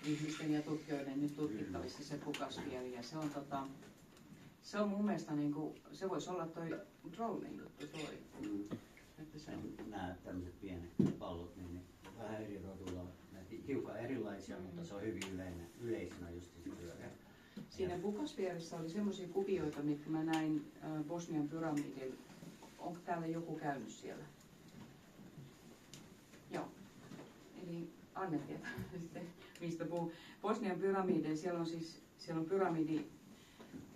ihmisten ja tutkijoiden nyt tutkittavissa se Pukasphere. Ja se on mun mielestä, niin kuin, se voisi olla toi drone juttu toi. Että se on. Nämä tämmöiset pienet pallot, niin ne vähän eri rodulla on hiukan erilaisia, mutta se on hyvin yleisenä just se pyöreä. Siinä Pukaspheressä oli semmoisia kuvioita, mitkä mä näin Bosnian pyramidilla. Onko täällä joku käynyt siellä? Joo. Eli Anne tietää sitten, mistä puhuu. Bosnian pyramideilla, siellä on pyramidi,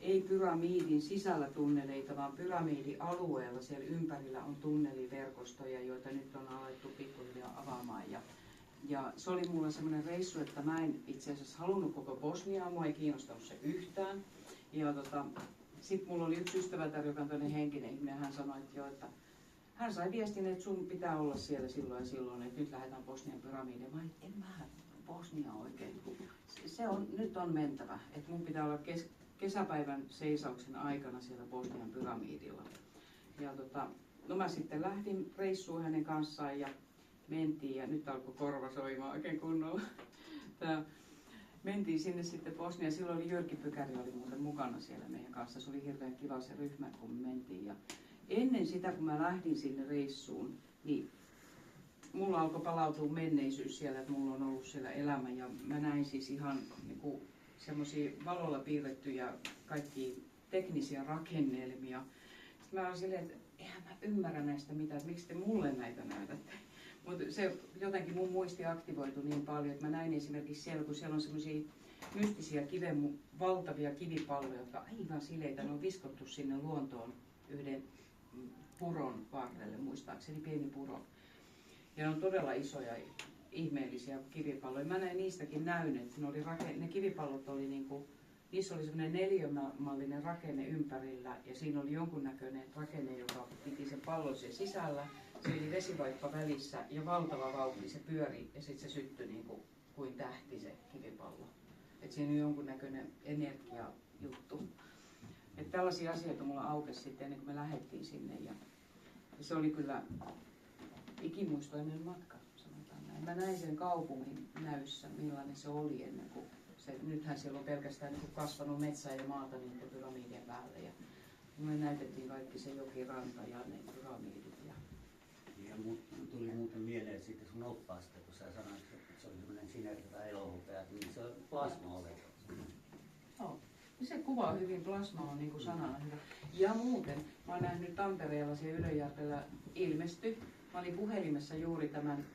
ei pyramidin sisällä tunneleita, vaan pyramidialueella siellä ympärillä on tunneliverkostoja, joita nyt on alettu pikkuhiljaa avaamaan. Ja se oli mulla semmoinen reissu, että mä en itse asiassa halunnut koko Bosniaa, mua ei kiinnostanut se yhtään. Ja sitten mulla oli yksi ystävätär, joka on toinen henkinen ihminen, hän sanoi, että hän sai viestin, että sun pitää olla siellä silloin ja silloin, että nyt lähdetään Bosnian pyramidiin. Mä en mä Bosnia oikein. Nyt on mentävä, että mun pitää olla kesäpäivän seisauksen aikana siellä Bosnian pyramidilla. Ja no mä sitten lähdin reissuun hänen kanssaan ja mentiin ja nyt alkoi korva soimaan oikein kunnolla. Mentiin sinne sitten Bosniaan. Silloin oli Jyrki Pykäri oli muuten mukana siellä meidän kanssa. Se oli hirveän kiva se ryhmä, kun me mentiin. Ja ennen sitä, kun mä lähdin sinne reissuun, niin mulla alkoi palautua menneisyys siellä, että mulla on ollut siellä elämä. Ja mä näin siis ihan niin semmoisia valolla piirrettyjä kaikki teknisiä rakennelmia. Sitten mä olin silleen, että eihän mä ymmärrä näistä mitään, että miksi te mulle näitä näytätte. Mutta se jotenkin mun muisti aktivoitui niin paljon, että mä näin esimerkiksi siellä, kun siellä on semmoisia mystisiä valtavia kivipalloja, jotka aivan sileitä, ne on viskottu sinne luontoon yhden puron varrelle, muistaakseni pieni puro. Ja ne on todella isoja, ihmeellisiä kivipalloja. Mä näin niistäkin näynet, ne kivipallot oli niinku, niissä oli semmoinen neliömallinen rakenne ympärillä ja siinä oli jonkunnäköinen rakenne, joka piti sen pallon sen sisällä. Se oli vesivaippa välissä ja valtava vauhti, se pyöri ja sitten se syttyi niin kuin tähti se kivipallo. Että siinä on jonkunnäköinen energiajuttu. Että tällaisia asioita mulla aukesi sitten ennen kuin me lähdettiin sinne. Ja se oli kyllä ikimuistoinen matka, sanotaan näin. Mä näin sen kaupungin näyssä, millainen se oli ennen kuin nythän siellä on pelkästään niin kuin kasvanut metsää ja maata niiden pyramidien päälle. Ja me näytettiin kaikki se jokiranta ja ne pyramidit. Ja tuli muuten mieleen siitä sun oppaasta, kun sä sanoit, että se oli semmoinen sinertävä elohopea, niin se on plasma-oletus. Joo. Se kuvaa hyvin, plasma on niin kuin sanana hyvä. Ja muuten, mä oon nähnyt Tampereella siellä Ylöjärvellä ilmesty. Mä olin puhelimessa juuri tämän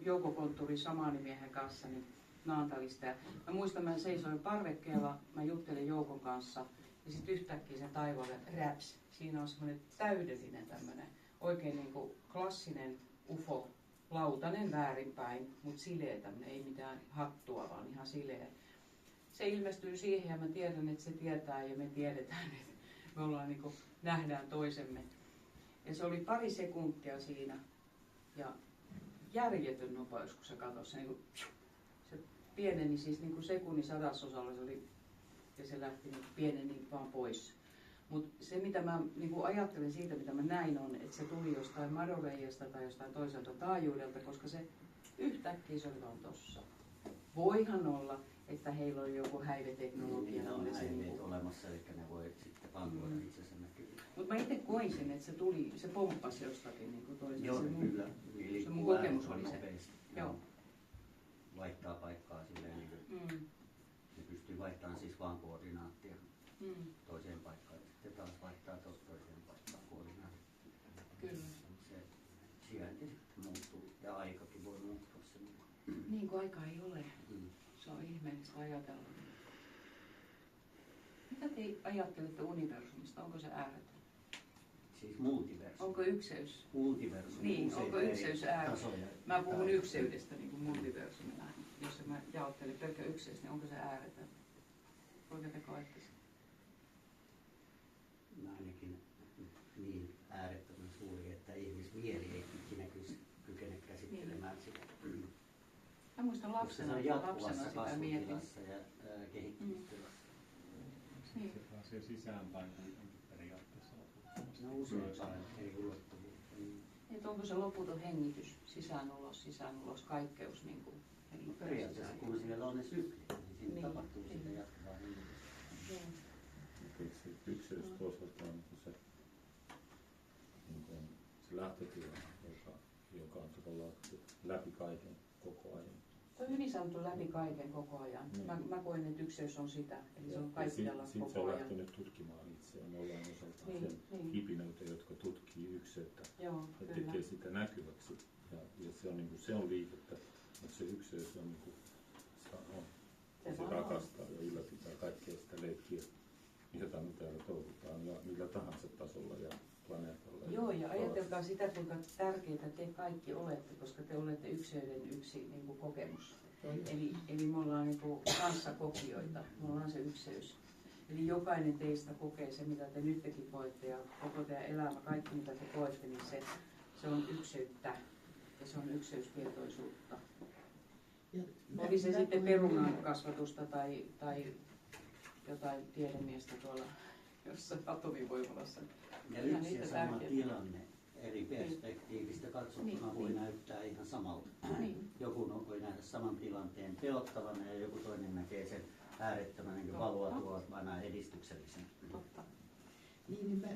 Jouko Kontturin samanimiehen kanssa niin Naantalista. Ja mä muistan, mä seisoin parvekkeella, mä juttelin Joukon kanssa ja sitten yhtäkkiä se taivaalle räps. Siinä on semmoinen täydellinen tämmöinen oikein niin kuin klassinen UFO, lautanen väärinpäin, mutta sileä tämmöinen, ei mitään hattua, vaan ihan sileä. Se ilmestyy siihen ja mä tiedän, että se tietää ja me tiedetään, että me ollaan niin kuin, nähdään toisemme. Ja se oli pari sekuntia siinä ja järjetön nopeus, kun se katosi. Se, niin kuin, se pieneni siis niin kuin sekunnin sadasosalla se oli, ja se lähti niin pieneni vaan pois. Mutta se mitä mä niin kuin ajattelen siitä, mitä mä näin on, että se tuli jostain madoreijasta tai jostain toiselta taajuudelta, koska se yhtäkkiä se oli vaan tossa. Voihan olla, että heillä on joku häiveteknologia. Niillä on häiveet olemassa, eli ne voi sitten pankoida itsensä näkyviin. Mutta mä itse koin sen, että se tuli, se pomppasi jostakin niin kuin toisesta. Joo, se kyllä. Se mun kokemus oli se. Nopeasti. Joo. Vaihtaa paikkaa silleen, niin kuin, ne pystyy vaihtamaan siis vaan koordinaattia toiseen paikkaan. Sitten taas vaihtaa toiseen paikkaan koordinaattia. Kyllä. Se sijainti sitten muuttuu ja aikakin voi muuttua sen mukaan. Niin kuin aika ei ole. Se on ihmeellistä ajatella. Mitä te ajattelette universumista? Onko se ääretön? Siis multiversumi. Onko ykseys? Multiversumi. Niin, onko ykseys ääretön? Tasoja. Mä puhun ykseydestä niin kuin multiversumina. Jos mä jaottelen pelkkä ykseys, niin onko se ääretön? Kuinka te koette sen? Ainakin niin äärettömän suuri, että ihmismieli ei ikinä kykene käsittelemään sitä. Mä muistan lapsena sitä mietin. kasvutilassa ja kehittymistilassa. Niin. Se pääsee sisäänpäin periaatteessa. No useampaan eri ulottuvuutta. Että onko se loputon hengitys, sisään ulos, kaikkeus niin kuin Periaatteessa kun siellä on ne syklit, niin siinä niin tapahtuu sitä jatkuvaa hengitystä. Eikö se ykseys toisaalta on se lähtötila, joka on tavallaan läpi kaiken koko ajan. Se on hyvin sanottu läpi kaiken koko ajan. Mä koen, että ykseys on sitä, eli se on kaikkialla koko ajan. Sitten se on lähtenyt tutkimaan itseään. Me ollaan osaltaan sen hipinoita, jotka tutkii ykseyttä ja tekee sitä näkyväksi. Ja se on liikettä, mutta se ykseys on, se rakastaa ja ylläpitää kaikkea sitä leikkiä, jota me täällä touhutaan ja millä tahansa tasolla ja planeetalla. Joo, ja ajatelkaa sitä, kuinka tärkeitä te kaikki olette, koska te olette yksilöiden yksi niin kuin kokemus. Eli me ollaan niin kuin kanssakokioita, me ollaan se ykseys. Eli jokainen teistä kokee se, mitä te nytkin koette, ja koko teidän elämä, kaikki mitä te koette, niin se on ykseyttä, ja se on ykseystietoisuutta. Oli se sitten perunan kasvatusta tai jotain tiedemiestä tuolla jossain atomivoimalassa. Ja yksi ja sama tilanne eri perspektiivistä katsottuna voi näyttää ihan samalta. Joku voi nähdä saman tilanteen pelottavana ja joku toinen näkee sen äärettömän niin valoa tuovana edistyksellisen. Totta. Niin, mä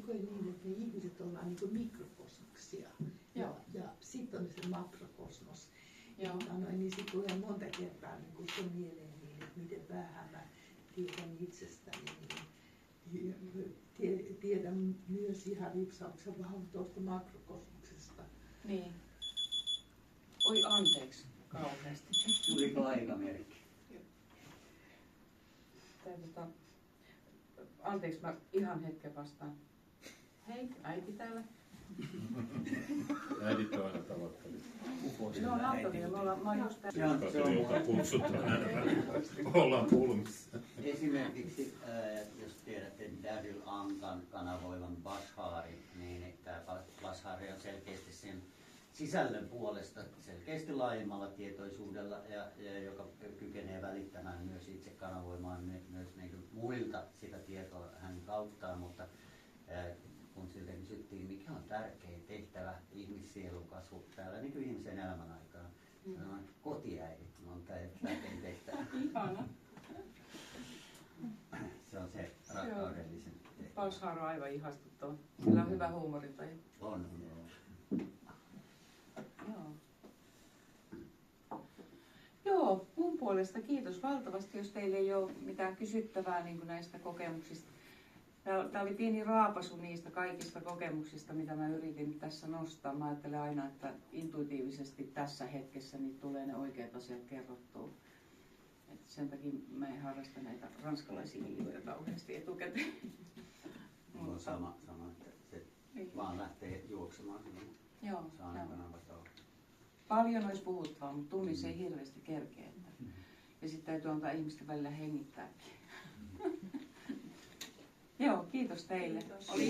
koen niin, että me ihmiset ollaan niin kuin mikrokosmoksia ja sitten on se makrokosmos. Niin sitten tulee monta kertaa niin se mieleen, niin, että miten vähän mä tiedän itsestäni. Tiedän myös ihan ripsauksen vaan tuosta makrokosmoksesta. Niin. Oi anteeksi kauheasti. Tuliko aikamerkki? Anteeksi, mä ihan hetken vastaan. Hei, äiti täällä. Äidit on aina tavoitteellisia. No on Antoni, mä oon just täällä. Jota kutsutaan ollaan pulmissa. Esimerkiksi, jos tiedätte Daryl Ankan kanavoivan Basharin, niin tämä Bashar on selkeästi sen sisällön puolesta selkeästi laajemmalla tietoisuudella, ja joka kykenee välittämään myös itse kanavoimaan myös niin muilta sitä tietoa hänen kauttaan, mutta kun siltä kysyttiin, mikä on tärkein tehtävä ihmissielun kasvu täällä niin kuin ihmisen elämän aikana, kotiäidit on tärkein tehtävä. Ihana. Se on se rakkaudellisen tehtävä. Bashar on aivan ihastuttava. Sillä on hyvä huumorintaju. On. Joo. Joo, mun puolesta kiitos valtavasti, jos teillä ei ole mitään kysyttävää niin kuin näistä kokemuksista. Tämä oli pieni raapasu niistä kaikista kokemuksista, mitä mä yritin tässä nostaa. Mä ajattelen aina, että intuitiivisesti tässä hetkessä niin tulee ne oikeat asiat kerrottua. Et sen takia mä en harrasta näitä ranskalaisia ilmoja kauheasti etukäteen. Mulla on sama, että se vaan lähtee juoksemaan silloin. Joo, Saa aikanaan vasta olla. paljon olisi puhuttavaa, mutta tunnissa ei hirveästi kerkeä. Ja sitten täytyy antaa ihmisten välillä hengittääkin. Joo, kiitos teille. Kiitos. Oli